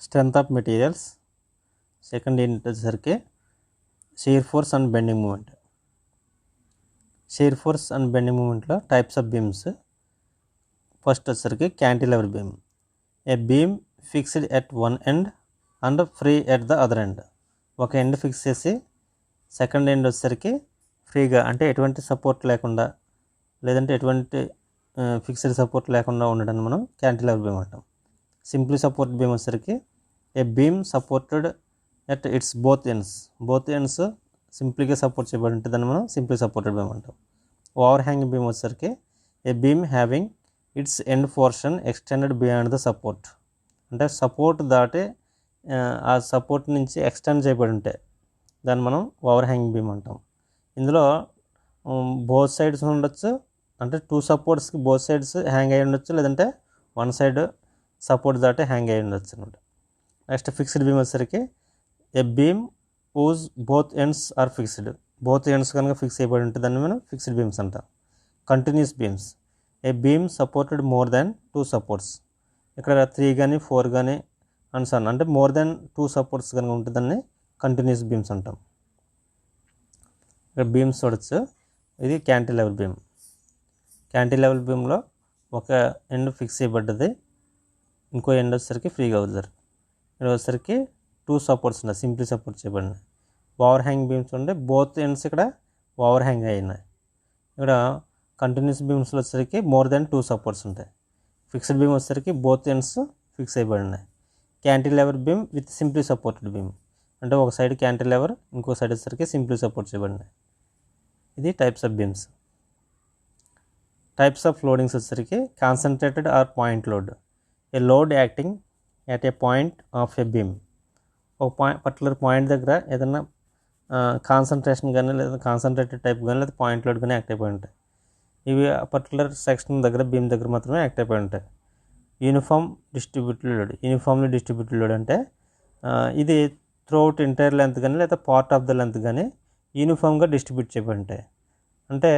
Strength of materials. Second ఏంటి వచ్చేసరికి shear force and bending moment. Shear force and bending మూమెంట్లో types of beams. First వచ్చేసరికి cantilever beam. A beam fixed at one end and free at the other end. ఒక end fix చేసి second end వచ్చేసరికి ఫ్రీగా, అంటే ఎటువంటి support లేకుండా లేదంటే ఎటువంటి ఫిక్స్డ్ సపోర్ట్ లేకుండా ఉండడాన్ని మనం క్యాంటిలివర్ బీమ్ అంటాం. సింప్లీ సపోర్ట్ బీమ్ వచ్చేసరికి a beam supported at its both ends సింప్లీగా సపోర్ట్ చేయబడి ఉంటే దాన్ని మనం సింప్లీ సపోర్టెడ్ బీమ్ అంటాం. ఓవర్ హ్యాంగింగ్ బీమ్ వచ్చేసరికి a beam having its end portion extended beyond the support. అంటే సపోర్ట్ దాటి ఆ సపోర్ట్ నుంచి ఎక్స్టెండ్ చేయబడి ఉంటే దాన్ని మనం ఓవర్ హ్యాంగింగ్ బీమ్ అంటాం. ఇందులో బోత్ సైడ్స్ ఉండొచ్చు, అంటే టూ సపోర్ట్స్కి బోత్ సైడ్స్ హ్యాంగ్ అయ్యి ఉండొచ్చు, లేదంటే వన్ సైడ్ సపోర్ట్ దాటి హ్యాంగ్ అయ్యి ఉండొచ్చు అనమాట. నెక్స్ట్ ఫిక్స్డ్ బీమ్ వచ్చేసరికి a beam whose both ends are fixed. Both ends కనుక ఫిక్స్ అయిపోయి ఉంటే దాన్ని మనం ఫిక్స్డ్ బీమ్స్ అంటాం. Continuous beams. A beam supported more than two supports. ఇక్కడ 3 కానీ 4 కానీ అన్సన్, అంటే మోర్ దాన్ 2 సపోర్ట్స్ కనుక ఉంటే దాన్ని కంటిన్యూస్ బీమ్స్ అంటాం. ఇక్కడ బీమ్స్ చూడొచ్చు. ఇది క్యాంటిలివర్ బీమ్. క్యాంటిలివర్ బీమ్లో ఒక ఎండ్ ఫిక్స్ చేయబడ్డది, ఇంకో ఎండ్ వచ్చేసరికి ఫ్రీగా వదిలేరు. ఇక్కడ వచ్చేసరికి 2 సపోర్ట్స్ ఉన్నాయి, సింప్లీ సపోర్ట్ చేయబడినాయి. ఓవర్ హ్యాంగ్ బీమ్స్ ఉంటే బోత్ ఎండ్స్ ఇక్కడ ఓవర్ హ్యాంగ్ అయినాయి. ఇక్కడ కంటిన్యూస్ బీమ్స్లో వచ్చేసరికి మోర్ దాన్ 2 సపోర్ట్స్ ఉంటాయి. ఫిక్స్డ్ బీమ్ వచ్చేసరికి బోత్ ఎండ్స్ ఫిక్స్ అయిపోయినాయి. Cantilever beam with simply supported beam, అంటే ఒక సైడ్ క్యాంటిలివర్, ఇంకో సైడ్ వచ్చేసరికి సింప్లీ సపోర్ట్ చేయబడినాయి. ఇది types of beams. Types of loadings వచ్చేసరికి concentrated or point load. A load acting at a point of a beam. ఒక particular point దగ్గర ఏదైనా కాన్సన్ట్రేషన్ కానీ లేదా కాన్సన్ట్రేటెడ్ టైప్ కానీ లేదా పాయింట్ లోడ్ కానీ యాక్ట్ అయిపోయి ఉంటాయి. ఇవి పర్టికులర్ సెక్షన్ దగ్గర బీమ్ దగ్గర మాత్రమే యాక్ట్ అయిపోయి ఉంటాయి. యూనిఫామ్ యూనిఫామ్లీ డిస్ట్రిబ్యూటెడ్ లోడ్ అంటే ఇది త్రూఅవుట్ ఎంటైర్ లెంత్ కానీ లేదా పార్ట్ ఆఫ్ ద లెంత్ కానీ యూనిఫామ్గా డిస్ట్రిబ్యూట్ చేయబడి ఉంటాయి. అంటే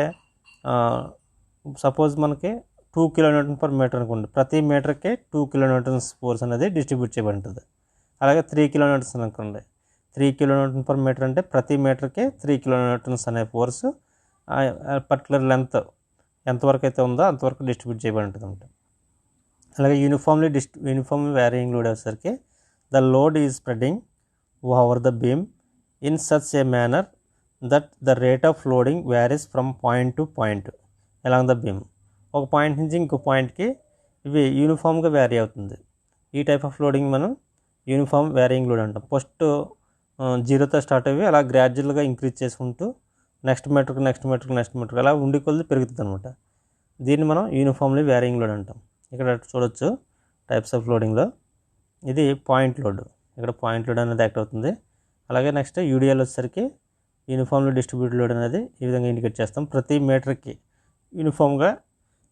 సపోజ్ మనకి 2 kN/మీటర్ అనుకోండి, ప్రతి మీటర్కి 2 kN ఫోర్స్ అనేది డిస్ట్రిబ్యూట్ చేయబడి ఉంటుంది. అలాగే 3 kN అనుకోండి, 3 kN/మీటర్ అంటే ప్రతి మీటర్కి 3 kN అనే ఫోర్స్ పర్టికులర్ లెంత్ ఎంతవరకు అయితే ఉందో అంతవరకు డిస్ట్రిబ్యూట్ చేయబడి ఉంటుంది అనమాట. అలాగే యూనిఫామ్లీ వ్యారియింగ్ లోడ్ వచ్చేసరికి the load is spreading over the beam in such a manner that the rate of loading varies from point to point along the beam. ఒక పాయింట్ నుంచి ఇంకో పాయింట్కి ఇవి యూనిఫామ్గా వ్యారీ అవుతుంది. ఈ టైప్ ఆఫ్ లోడింగ్ మనం uniform వ్యారియింగ్ load అంటాం. First 0తో start అయ్యి అలా గ్రాడ్యువల్గా ఇంక్రీజ్ చేసుకుంటూ నెక్స్ట్ మీటర్కి అలా ఉండి కొద్ది పెరుగుతుంది అనమాట. దీన్ని మనం యూనిఫామ్లీ వ్యారియింగ్ లోడ్ అంటాం. ఇక్కడ చూడొచ్చు టైప్స్ ఆఫ్ లోడింగ్లో ఇది పాయింట్ లోడ్. ఇక్కడ పాయింట్ లోడ్ అనేది యాక్ట్ అవుతుంది. అలాగే నెక్స్ట్ యూడిఎల్ వచ్చేసరికి యూనిఫామ్లీ డిస్ట్రిబ్యూటెడ్ లోడ్ అనేది ఈ విధంగా ఇండికేట్ చేస్తాం. ప్రతి మీటర్కి యూనిఫామ్గా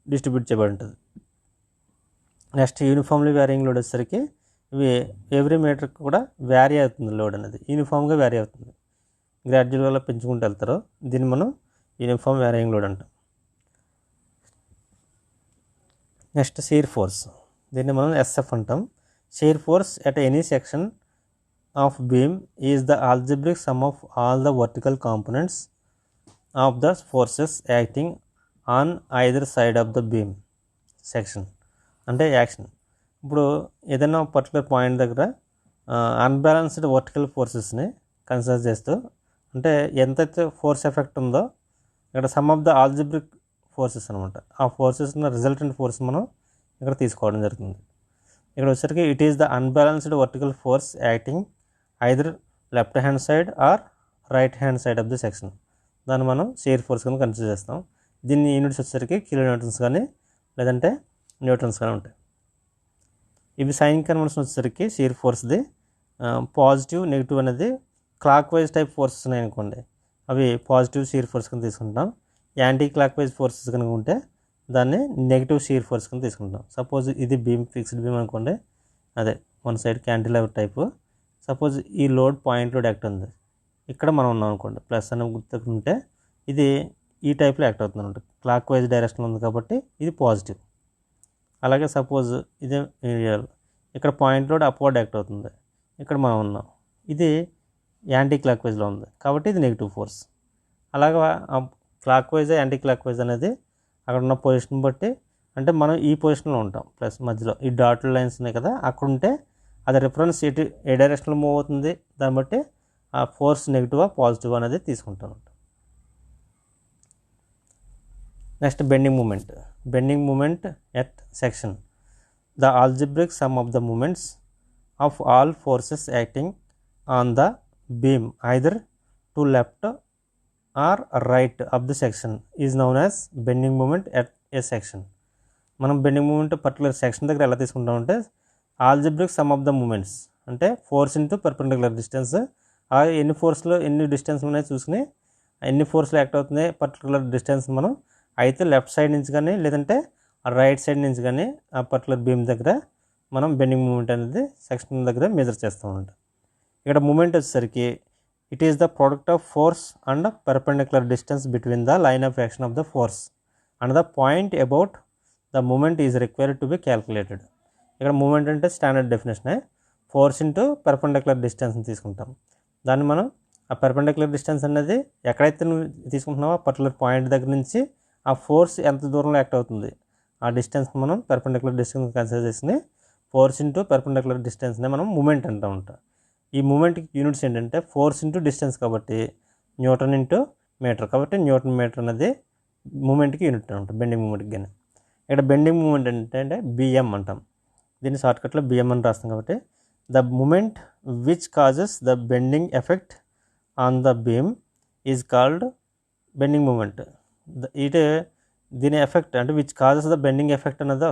డిస్ట్రిబ్యూట్ చేయబడి ఉంటుంది. నెక్స్ట్ యూనిఫామ్లీ వ్యారియింగ్ లోడ్ వచ్చేసరికి ఇవి ఎవ్రీ మీటర్కి కూడా వ్యారీ అవుతుంది. లోడ్ అనేది యూనిఫామ్గా వ్యారీ అవుతుంది, గ్రాడ్యువల్గా పెంచుకుంటూ వెళ్తారు. దీన్ని మనం యూనిఫామ్ వ్యారియింగ్ లోడ్ అంటాం. నెక్స్ట్ షియర్ ఫోర్స్, దీన్ని మనం ఎస్ఎఫ్ అంటాం. Shear force at any section of beam is the algebraic sum of all the vertical components of the forces acting on either side of the beam section. అంటే action, ఇప్పుడు ఏదైనా particular point దగ్గర unbalanced vertical ఫోర్సెస్ని consider చేస్తూ, అంటే ఎంతైతే force effect ఉందో ఇక్కడ some of the algebraic forces అనమాట, ఆ ఫోర్సెస్ రిజల్టెంట్ ఫోర్స్ మనం ఇక్కడ తీసుకోవడం జరుగుతుంది. ఇక్కడ వచ్చేసరికి it is the unbalanced vertical force acting either left hand side or right hand side of the section. దాన్ని మనం షియర్ ఫోర్స్ కింద కన్సిడర్ చేస్తాం. దీన్ని యూనిట్స్ వచ్చేసరికి కిలోన్యూటన్స్ కానీ లేదంటే న్యూటన్స్ కానీ ఉంటాయి. ఇవి సైన్ కన్వెన్షన్ వచ్చేసరికి షియర్ ఫోర్స్ది పాజిటివ్ నెగిటివ్ అనేది క్లాక్ వైజ్ టైప్ ఫోర్సెస్ ఉన్నాయి అనుకోండి, అవి పాజిటివ్ షియర్ ఫోర్స్ కింద తీసుకుంటాం. యాంటీ క్లాక్ వైజ్ ఫోర్సెస్ కనుక ఉంటే దాన్ని నెగిటివ్ షియర్ ఫోర్స్ కింద తీసుకుంటాం. సపోజ్ ఇది బీమ్, ఫిక్స్డ్ బీమ్ అనుకోండి, అదే one side cantilever type. Suppose ఈ లోడ్ పాయింట్ లోడ్ యాక్ట్ ఉంది, ఇక్కడ మనం ఉన్నాం అనుకోండి, ప్లస్ అని గుర్తుకుంటే ఇది ఈ టైప్లో యాక్ట్ అవుతుంది అనమాట. క్లాక్ వైజ్ డైరెక్షన్ ఉంది కాబట్టి ఇది పాజిటివ్. అలాగే సపోజ్ ఇదే ఇక్కడ పాయింట్ లోడ్ అప్వర్డ్ యాక్ట్ అవుతుంది, ఇక్కడ మనం ఉన్నాం, ఇది యాంటీ క్లాక్ వైజ్లో ఉంది కాబట్టి ఇది నెగిటివ్ ఫోర్స్. అలాగా clock wise anti clock wise అనేది అక్కడ ఉన్న పొజిషన్ బట్టి, అంటే మనం ఈ పొజిషన్లో ఉంటాం ప్లస్ మధ్యలో ఈ డాటెడ్ లైన్స్ ఉన్నాయి కదా, అక్కడ ఉంటే అది రిఫరెన్స్ ఏ డైరెక్షన్లో మూవ్ అవుతుంది దాన్ని బట్టి ఆ ఫోర్స్ నెగిటివా పాజిటివ్ అనేది తీసుకుంటాం. Next bending moment at section. The algebraic sum of the moments of all forces acting on the beam either to left or right of the section is known as bending moment at a section. మనం bending moment particular section దగ్గర ఎలా తీసుకుంటామంటే algebraic sum of the moments అంటే force into perpendicular distance, ఎన్ని ఫోర్స్లో ఎన్ని distance ఉన్నాయి చూసుకుని ఎన్ని ఫోర్స్లో యాక్ట్ అవుతుంది పర్టికులర్ డిస్టెన్స్ మనం అయితే లెఫ్ట్ సైడ్ నుంచి కానీ లేదంటే రైట్ సైడ్ నుంచి కానీ ఆ పర్టికులర్ బీమ్ దగ్గర మనం బెండింగ్ మూమెంట్ అనేది సెక్షన్ దగ్గర మెజర్ చేస్తామంట. ఇక్కడ మూమెంట్ వచ్చేసరికి it is the product of force and perpendicular distance between the line of action of the force and the point about the moment is required to be calculated. ఇక్కడ moment అంటే standard డెఫినేషనే, force into perpendicular డిస్టెన్స్ని తీసుకుంటాం. దాన్ని మనం ఆ perpendicular distance అనేది ఎక్కడైతే నువ్వు తీసుకుంటున్నావో ఆ పర్టికులర్ పాయింట్ దగ్గర నుంచి ఆ ఫోర్స్ ఎంత దూరంలో యాక్ట్ అవుతుంది ఆ డిస్టెన్స్ మనం పర్పెండిక్యులర్ డిస్టెన్స్ కన్సిడర్ చేసుకుని ఫోర్స్ ఇంటూ పర్పెండిక్యులర్ డిస్టెన్స్ని మనం మూమెంట్ అంటూ ఉంటాం. ఈ మూమెంట్కి యూనిట్స్ ఏంటంటే ఫోర్స్ ఇంటూ డిస్టెన్స్ కాబట్టి న్యూటన్ ఇంటూ మీటర్, కాబట్టి న్యూటన్ మీటర్ అనేది మూమెంట్కి యూనిట్ అనమాట బెండింగ్ మూమెంట్కి. కానీ ఇక్కడ బెండింగ్ మూమెంట్ అంటే బిఎం అంటాం, దీన్ని షార్ట్కట్లో బిఎం అని రాస్తాం. కాబట్టి the moment which causes the bending effect on the beam is called bending moment. ఇటే దీని ఎఫెక్ట్ అంటే which causes the bending effect అనేది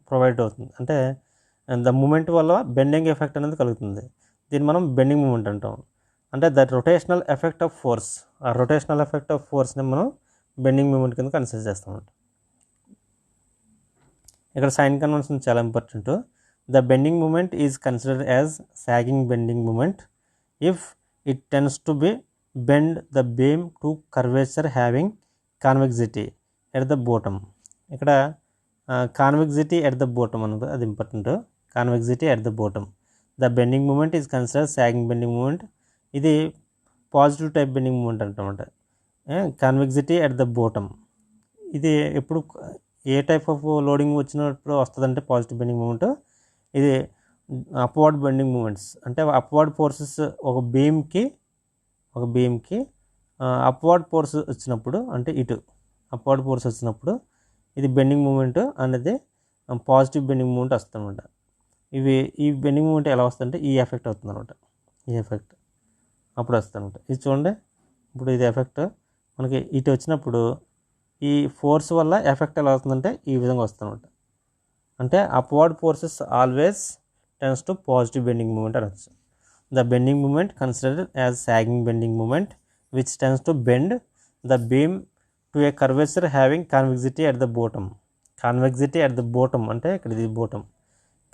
ప్రొవైడ్ అవుతుంది, అంటే ద మూమెంట్ వల్ల బెండింగ్ ఎఫెక్ట్ అనేది కలుగుతుంది. దీన్ని మనం బెండింగ్ మూమెంట్ అంటాం. అంటే the rotational effect of force, ఆ రొటేషనల్ ఎఫెక్ట్ ఆఫ్ ఫోర్స్ని మనం బెండింగ్ మూమెంట్ కింద కన్సిడర్ చేస్తామంట. ఇక్కడ సైన్ కన్వెన్షన్ చాలా important. The bending moment is considered as sagging bending moment if it tends to be bend the beam to curvature having convexity at the bottom. ఇక్కడ convexity at the bottom అన్నది అది important, convexity at the bottom. The bending moment is considered sagging bending moment, ఇది positive type bending moment అంటామంట. Convexity at the bottom ఇది ఎప్పుడు ఏ type of loading వచ్చినప్పుడు వస్తుందంటే పాజిటివ్ బెండింగ్ మూమెంట్, ఇది అప్వర్డ్ బెండింగ్ మూమెంట్స్ అంటే అప్వర్డ్ ఫోర్సెస్ ఒక బీమ్కి అప్వర్డ్ ఫోర్స్ వచ్చినప్పుడు, అంటే ఇటు అప్వర్డ్ ఫోర్స్ వచ్చినప్పుడు ఇది బెండింగ్ మూమెంట్ అనేది పాజిటివ్ బెండింగ్ మూమెంట్ వస్తుందన్నమాట. ఈ బెండింగ్ మూమెంట్ ఎలా వస్తుందంటే ఈ ఎఫెక్ట్ అవుతుంది అనమాట, ఈ ఎఫెక్ట్ అప్పుడు వస్తుంది అనమాట. ఇది చూడండి, ఇప్పుడు ఇది ఎఫెక్ట్ మనకి ఇటు వచ్చినప్పుడు ఈ ఫోర్స్ వల్ల ఎఫెక్ట్ ఎలా అవుతుందంటే ఈ విధంగా వస్తుంది అనమాట. అంటే upward forces always tends to positive bending moment అనొచ్చు. The bending moment considered as sagging bending moment which tends to bend the beam to a curvature having convexity at the bottom. Convexity at the bottom అంటే ఇక్కడ ఇది bottom,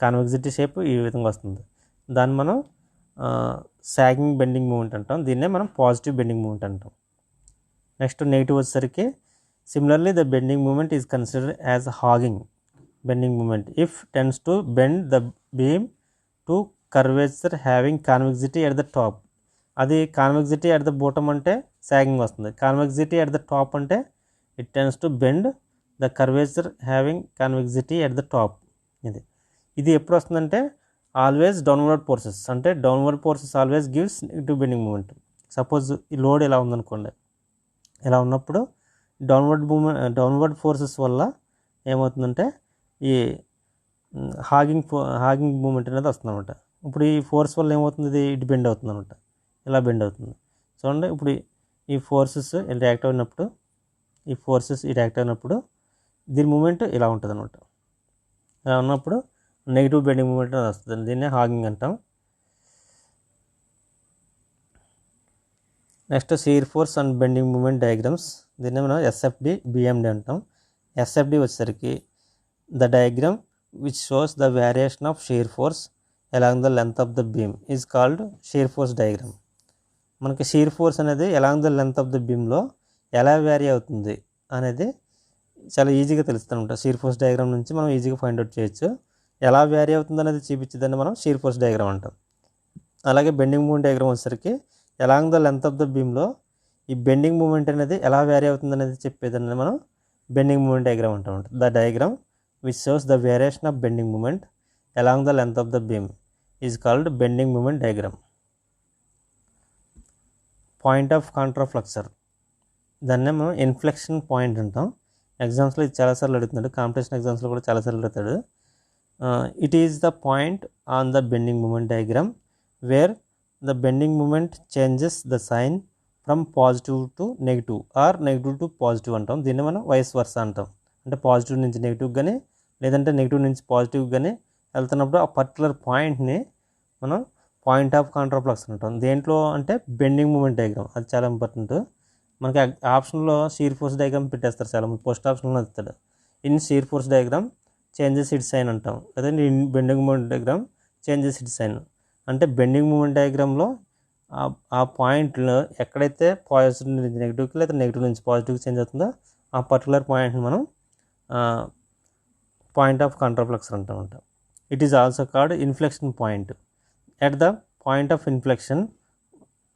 కాన్వెక్సిటీ shape ఈ విధంగా వస్తుంది, దాన్ని మనం sagging bending moment అంటాం, దీన్నే మనం పాజిటివ్ బెండింగ్ మూమెంట్ అంటాం. నెక్స్ట్ నెగిటివ్ వచ్చేసరికి similarly the bending moment is considered as hogging bending moment if tends to bend the beam to curvature having convexity at the top. అది convexity at the bottom అంటే sagging వస్తుంది, convexity at the top అంటే it tends to bend the curvature having convexity at the top. ఇది ఎప్పుడు వస్తుందంటే always downward forces, అంటే downward forces always gives negative bending moment. Suppose ఈ load ఇలా ఉందనుకోండి, ఇలా ఉన్నప్పుడు డౌన్వర్డ్ ఫోర్సెస్ వల్ల ఏమవుతుందంటే ఈ హాగింగ్ మూమెంట్ అనేది వస్తుంది అనమాట. ఇప్పుడు ఈ ఫోర్స్ వల్ల ఏమవుతుంది, ఇది ఇటు బెండ్ అవుతుంది అనమాట, ఇలా బెండ్ అవుతుంది. చూడండి, ఇప్పుడు ఈ ఫోర్సెస్ ఇలా యాక్ట్ అయినప్పుడు, ఈ ఫోర్సెస్ ఇటు యాక్ట్ అయినప్పుడు దీని మూమెంట్ ఇలా ఉంటుంది అనమాట. ఇలా ఉన్నప్పుడు నెగిటివ్ బెండింగ్ మూమెంట్ అనేది వస్తుంది, దీన్నే హాగింగ్ అంటాం. Next shear force and bending moment diagrams, దీన్ని మనం ఎస్ఎఫ్డి బిఎండి అంటాం. ఎస్ఎఫ్డి వచ్చేసరికి the diagram which shows the variation of shear force along the length of the beam is called shear force diagram. మనకి shear force అనేది along the length of the బీమ్లో ఎలా vary అవుతుంది అనేది చాలా ఈజీగా తెలుస్తూ ఉంటుంది. షియర్ ఫోర్స్ డయాగ్రామ్ నుంచి మనం ఈజీగా ఫైండ్ అవుట్ చేయొచ్చు. ఎలా వేరీ అవుతుంది అనేది చూపించేదాన్ని మనం షీర్ ఫోర్స్ డయాగ్రామ్ అంటాం. అలాగే బెండింగ్ మూమెంట్ డయాగ్రామ్ వచ్చేసరికి along the length of the బీమ్లో ఈ బెండింగ్ మూమెంట్ అనేది ఎలా వేరీ అవుతుంది అనేది చెప్పేదాన్ని మనం బెండింగ్ మూమెంట్ డయాగ్రామ్ అంటాం. The diagram which shows the variation of bending moment along the length of the beam is called bending moment diagram. Point of contraflexure దాన్నే మనం ఇన్ఫ్లెక్షన్ పాయింట్ అంటాం. ఎగ్జామ్స్లో ఇది చాలాసార్లు అడుగుతున్నాడు, కాంపిటీషన్ ఎగ్జామ్స్లో కూడా చాలాసార్లు అడుగుతాడు. It is the point on the bending moment diagram where the bending moment changes the sign from positive to negative or negative to positive అంటాం. దీన్ని మనం వైస్ వర్స అంటాం. అంటే పాజిటివ్ నుంచి నెగిటివ్ కానీ లేదంటే నెగిటివ్ నుంచి పాజిటివ్ కానీ వెళ్తున్నప్పుడు ఆ పర్టికులర్ పాయింట్ని మనం పాయింట్ ఆఫ్ కాంట్రాఫ్లెక్సర్ అంటాం. దేంట్లో అంటే బెండింగ్ మూమెంట్ డయాగ్రామ్, అది చాలా ఇంపార్టెంట్. మనకి ఆప్షన్లో షీర్ ఫోర్స్ డయాగ్రామ్ పెట్టేస్తారు చాలామంది, పోస్ట్ ఆప్షన్లో వస్తాడు. In shear force diagram changes it sign అంటాం, అదే in bending moment diagram changes it sign. అంటే బెండింగ్ మూమెంట్ డయాగ్రామ్లో ఆ పాయింట్లో ఎక్కడైతే పాజిటివ్ నుంచి నెగిటివ్కి లేదా నెగిటివ్ నుంచి పాజిటివ్కి చేంజ్ అవుతుందో ఆ పర్టికులర్ పాయింట్ని మనం పాయింట్ ఆఫ్ కాంట్రాఫ్లెక్సర్ అంటామంట. It is also called inflection point. At the point of inflection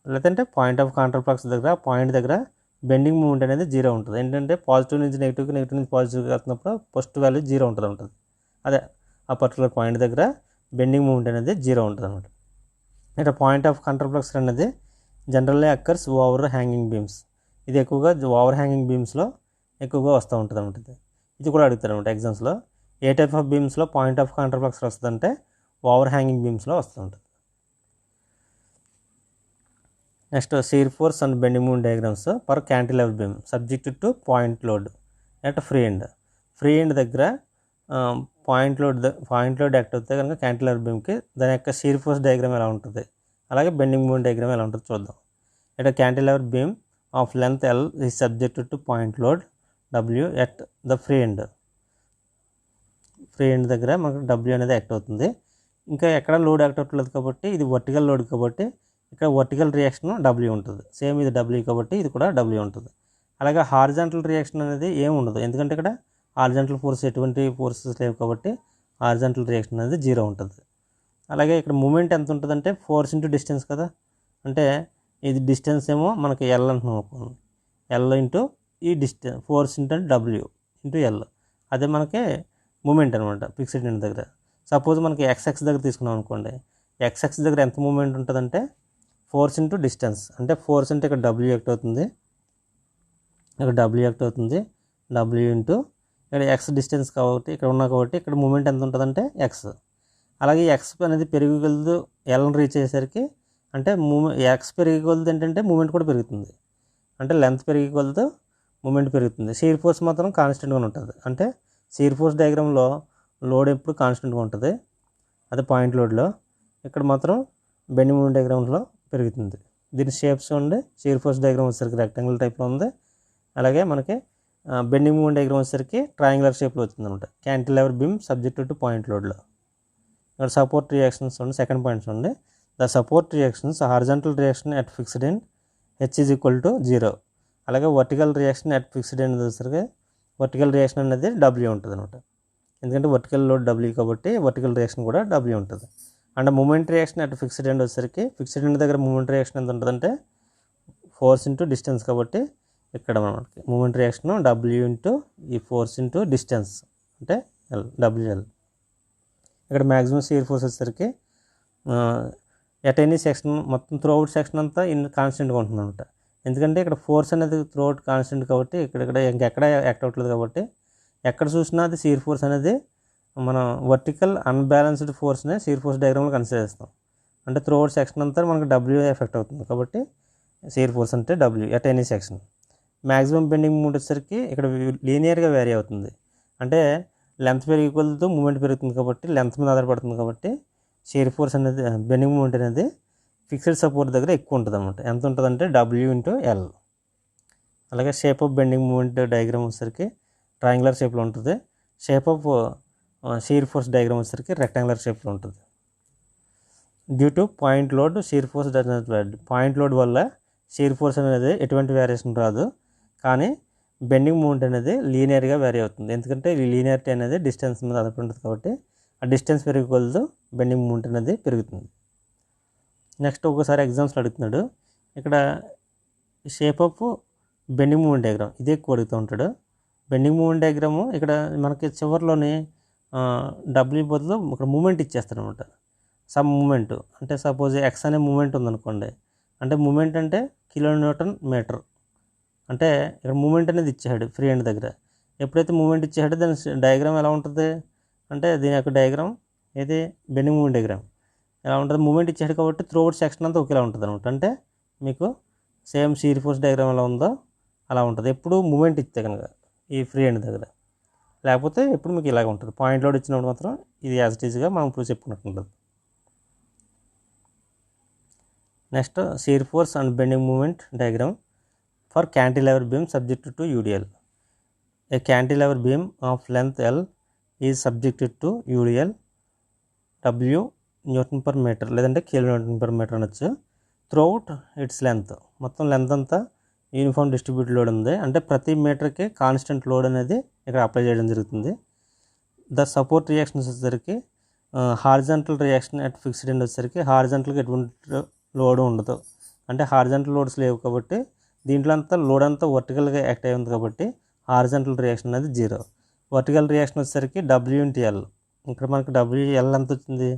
లేదంటే పాయింట్ ఆఫ్ కాంట్రాఫ్లెక్స్ దగ్గర పాయింట్ దగ్గర బెండింగ్ మూమెంట్ అనేది జీరో ఉంటుంది. ఏంటంటే పాజిటివ్ నుంచి నెగిటివ్కి నెగిటివ్ నుంచి పాజిటివ్కి వెళ్తున్నప్పుడు ఫస్ట్ వాల్యూ జీరో ఉంటుంది. అదే ఆ పర్టికులర్ పాయింట్ దగ్గర బెండింగ్ మూమెంట్ అనేది జీరో ఉంటుంది అనమాట. ఇక్కడ పాయింట్ ఆఫ్ కాంట్రాఫ్లెక్సర్ అనేది generally occurs over hanging beams. ఇది ఎక్కువగా ఓవర్ హ్యాంగింగ్ బీమ్స్లో ఎక్కువగా వస్తూ ఉంటుంది అనమాట. ఇది కూడా అడుగుతారు అనమాట ఎగ్జామ్స్లో. ఏ టైప్ ఆఫ్ బీమ్స్లో పాయింట్ ఆఫ్ కాంట్రాఫ్లెక్సర్ వస్తుందంటే ఓవర్ హ్యాంగింగ్ బీమ్స్లో వస్తూ ఉంటుంది. Next shear force and bending moment diagrams for cantilever beam subjected to point load at free end. Free end దగ్గర పాయింట్ లోడ్ యాక్ట్ అవుతే కనుక క్యాంటిలివర్ బీమ్కి దాని యొక్క షీర్ ఫోర్స్ డయాగ్రామ్ ఎలా ఉంటుంది, అలాగే బెండింగ్ మూమెంట్ డయాగ్రామ్ ఎలా ఉంటుందో చూద్దాం. ఇక్కడ cantilever beam of length L is subjected to point load W at the free end. Free end దగ్గర మనకు డబ్ల్యూ అనేది యాక్ట్ అవుతుంది. ఇంకా ఎక్కడ లోడ్ యాక్ట్ అవ్వట్లేదు కాబట్టి ఇది వర్టికల్ లోడ్ కాబట్టి ఇక్కడ వర్టికల్ రియాక్షన్ డబ్ల్యూ ఉంటుంది. సేమ్ ఇది డబ్ల్యూ కాబట్టి ఇది కూడా డబ్ల్యూ ఉంటుంది. అలాగే హారిజాంటల్ రియాక్షన్ అనేది ఏమి ఉండదు, ఎందుకంటే ఇక్కడ హారిజాంటల్ ఫోర్స్ ఎటువంటి ఫోర్సెస్ లేవు కాబట్టి హారిజాంటల్ రియాక్షన్ అనేది జీరో ఉంటుంది. అలాగే ఇక్కడ మూమెంట్ ఎంత ఉంటుందంటే ఫోర్స్ ఇంటూ డిస్టెన్స్ కదా, అంటే ఇది డిస్టెన్స్ ఏమో మనకి ఎల్ అంటున్నాం అనుకోండి, ఎల్ ఇంటూ ఈ distance force into W into L, అదే మనకి మూమెంట్ అనమాట ఫిక్స్డ్ ఎండ్ దగ్గర. సపోజ్ మనకి ఎక్స్ఎక్స్ దగ్గర తీసుకున్నాం అనుకోండి, ఎక్స్ఎక్స్ దగ్గర ఎంత మూమెంట్ ఉంటుందంటే ఫోర్స్ ఇంటూ డిస్టెన్స్, అంటే ఫోర్స్ అంటే ఇక్కడ డబ్ల్యూ యాక్ట్ అవుతుంది, ఇక్కడ డబ్ల్యూ యాక్ట్ అవుతుంది, డబ్ల్యూ ఇంటూ ఇక్కడ ఎక్స్ డిస్టెన్స్ కాబట్టి ఇక్కడ ఉన్నా కాబట్టి ఇక్కడ మూమెంట్ ఎంత ఉంటుందంటే ఎక్స్. అలాగే ఎక్స్ అనేది పెరిగికొలదు ఎల్ని రీచ్ అయ్యేసరికి అంటే ఎక్స్ పెరిగికొలదు ఏంటంటే మూమెంట్ కూడా పెరుగుతుంది, అంటే లెంత్ పెరిగికొలదు మూమెంట్ పెరుగుతుంది. షీర్ ఫోర్స్ మాత్రం కాన్స్టెంట్గా ఉంటుంది. అంటే షీర్ ఫోర్స్ డయాగ్రామ్లో లోడ్ ఎప్పుడు కాన్స్టెంట్గా ఉంటుంది, అదే పాయింట్ లోడ్లో. ఇక్కడ మాత్రం బెండింగ్ మూమెంట్ డయాగ్రామ్లో పెరుగుతుంది. దీని షేప్స్ ఉండి షీర్ ఫోర్స్ డయాగ్రామ్ వచ్చేసరికి రెక్టాంగిల్ టైప్లో ఉంది, అలాగే మనకి బెండింగ్ మూమెంట్ డయాగ్రామ్ వచ్చేసరికి ట్రయాంగులర్ షేప్లో వచ్చింది అనమాట. Cantilever beam subjected to point లోడ్లో. ఇక్కడ సపోర్ట్ రియాక్షన్స్ ఉండి సెకండ్ పాయింట్స్ ఉండి the support reactions horizontal reaction at fixed end H is equal to 0. అలాగే vertical reaction at fixed end వచ్చేసరికి వర్టికల్ రియాక్షన్ అనేది డబ్ల్యూ ఉంటుంది అనమాట, ఎందుకంటే వర్టికల్ లోడ్ డబ్ల్యూ కాబట్టి వర్టికల్ రియాక్షన్ కూడా డబ్ల్యూ ఉంటుంది. And moment reaction at fixed end వచ్చేసరికి ఫిక్స్డ్ ఎండ్ దగ్గర మూమెంట్ రియాక్షన్ ఎంత ఉంటుందంటే ఫోర్స్ ఇంటూ డిస్టెన్స్ కాబట్టి ఇక్కడ మనకి మూమెంట్ రియాక్షన్ డబ్ల్యూ ఇంటూ ఈ ఫోర్స్ ఇంటూ డిస్టెన్స్ అంటే ఎల్ డబ్ల్యూఎల్. ఇక్కడ మ్యాక్సిమం షీర్ ఫోర్స్ వచ్చేసరికి ఎట్ ఎనీ సెక్షన్ మొత్తం త్రూఅవుట్ సెక్షన్ అంతా కాన్స్టెంట్గా ఉంటుంది అనమాట, ఎందుకంటే ఇక్కడ ఫోర్స్ అనేది త్రూఅవుట్ కాన్స్టెంట్ కాబట్టి ఇక్కడ ఇంకెక్కడ యాక్ట్ అవ్వట్లేదు కాబట్టి ఎక్కడ చూసినా అది షీర్ ఫోర్స్ అనేది మనం వర్టికల్ అన్బ్యాలెన్స్డ్ ఫోర్స్ని షీర్ ఫోర్స్ డయాగ్రామ్లో కన్సిడర్ చేస్తాం. అంటే త్రూఅవుట్ సెక్షన్ అంతా మనకు డబ్ల్యూ ఎఫెక్ట్ అవుతుంది కాబట్టి షీర్ ఫోర్స్ అంటే W at any section. Maximum bending moment వచ్చేసరికి ఇక్కడ లీనియర్గా వేరీ అవుతుంది, అంటే లెంత్ పెరిగికొలతో మూమెంట్ పెరుగుతుంది కాబట్టి లెంత్ మీద ఆధారపడుతుంది కాబట్టి షీర్ ఫోర్స్ అనేది బెండింగ్ మూమెంట్ అనేది ఫిక్స్డ్ సపోర్ట్ దగ్గర ఎక్కువ ఉంటుంది అనమాట. ఎంత ఉంటుందంటే డబ్ల్యూ ఇంటూ ఎల్. అలాగే shape of bending moment diagram వచ్చేసరికి ట్రయాంగులర్ షేప్లో ఉంటుంది, shape of shear force diagram వచ్చేసరికి రెక్టాంగులర్ షేప్లో ఉంటుంది. Due to point load shear force point load వల్ల షీర్ ఫోర్స్ అనేది ఎటువంటి వేరియేషన్ రాదు, కానీ బెండింగ్ మూమెంట్ అనేది లీనియర్గా వేరీ అవుతుంది, ఎందుకంటే ఈ లీనియారిటీ అనేది డిస్టెన్స్ మీద ఆధారపడి ఉంటుంది కాబట్టి ఆ డిస్టెన్స్ పెరిగే కొలది బెండింగ్ మూమెంట్ అనేది పెరుగుతుంది. నెక్స్ట్ ఒక్కోసారి ఎగ్జామ్స్లో అడుగుతున్నాడు, ఇక్కడ shape of bending moment diagram ఇదే ఎక్కువ అడుగుతూ ఉంటాడు. బెండింగ్ మూమెంట్ డయాగ్రాము ఇక్కడ మనకి చివరిలోని డబ్ల్యూ బదులు ఇక్కడ మూమెంట్ ఇచ్చేస్తాడు అనమాట. సమ్ మూమెంట్ అంటే సపోజ్ ఎక్స్ అనే మూమెంట్ ఉందనుకోండి, అంటే మూమెంట్ అంటే కిలోన్యూటన్ మీటర్, అంటే ఇక్కడ మూమెంట్ అనేది ఇచ్చాడు ఫ్రీ హ్యాండ్ దగ్గర. ఎప్పుడైతే మూమెంట్ ఇచ్చాడో దాని డయాగ్రామ్ ఎలా ఉంటుంది అంటే దీని యొక్క డయాగ్రామ్ ఏది బెండింగ్ మూమెంట్ డయాగ్రామ్ ఎలా ఉంటుంది, మూమెంట్ ఇచ్చాడు కాబట్టి త్రూఅవుట్ సెక్షన్ అంతా ఒకేలా ఉంటుంది అనమాట. అంటే మీకు సేమ్ షీర్ ఫోర్స్ డయాగ్రామ్ ఎలా ఉందో అలా ఉంటుంది ఎప్పుడు మూమెంట్ ఇస్తే కనుక ఈ ఫ్రీ హ్యాండ్ దగ్గర, లేకపోతే ఎప్పుడు మీకు ఇలాగ ఉంటుంది. పాయింట్ లోడ్ ఇచ్చినప్పుడు మాత్రం ఇది యాజ్ ఇట్ ఈజ్గా మనం ఇప్పుడు చెప్పుకున్నట్టు ఉంటుంది. Next shear force and bending moment diagram for cantilever beam subjected to UDL. A cantilever beam of length L is subjected to UDL W newton per metre లేదంటే kilo newton per metre అనొచ్చు. Throughout its length, మొత్తం length అంతా uniform distribute load ఉంది, అంటే ప్రతి మీటర్కి constant load అనేది ఇక్కడ apply చేయడం జరుగుతుంది. ద సపోర్ట్ రియాక్షన్స్ వచ్చేసరికి horizontal reaction at fixed end వచ్చేసరికి హారిజాంటల్గా ఎటువంటి లోడ్ ఉండదు, అంటే హారిజాంటల్ లోడ్స్ లేవు కాబట్టి దీంట్లో అంతా లోడ్ అంతా వర్టికల్గా యాక్ట్ అయి ఉంది కాబట్టి హారిజాంటల్ రియాక్షన్ అనేది 0. వర్టికల్ రియాక్షన్ వచ్చేసరికి W/L, ఇక్కడ మనకి WL ఎంత వచ్చింది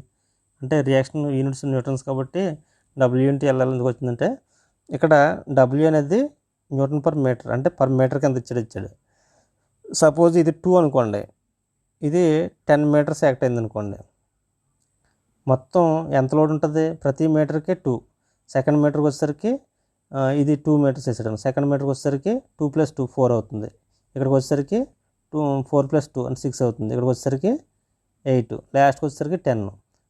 అంటే రియాక్షన్ యూనిట్స్ న్యూటన్స్ కాబట్టి W/L ఎందుకు వచ్చిందంటే ఇక్కడ W అనేది న్యూటన్ పర్ మీటర్, అంటే పర్ మీటర్కి ఎంత ఇచ్చాడు. సపోజ్ ఇది 2 అనుకోండి, ఇది 10 మీటర్స్ యాక్ట్ అయింది అనుకోండి, మొత్తం ఎంత లోడ్ ఉంటుంది ప్రతి మీటర్కి 2. సెకండ్ మీటర్కి వచ్చేసరికి ఇది 2 మీటర్స్ వేసాడు, సెకండ్ మీటర్కి వచ్చేసరికి 2 + 2 4 అవుతుంది, ఇక్కడికి వచ్చేసరికి 4 + 2 అంటే 6 అవుతుంది, ఇక్కడికి వచ్చేసరికి 8, లాస్ట్కి వచ్చేసరికి 10.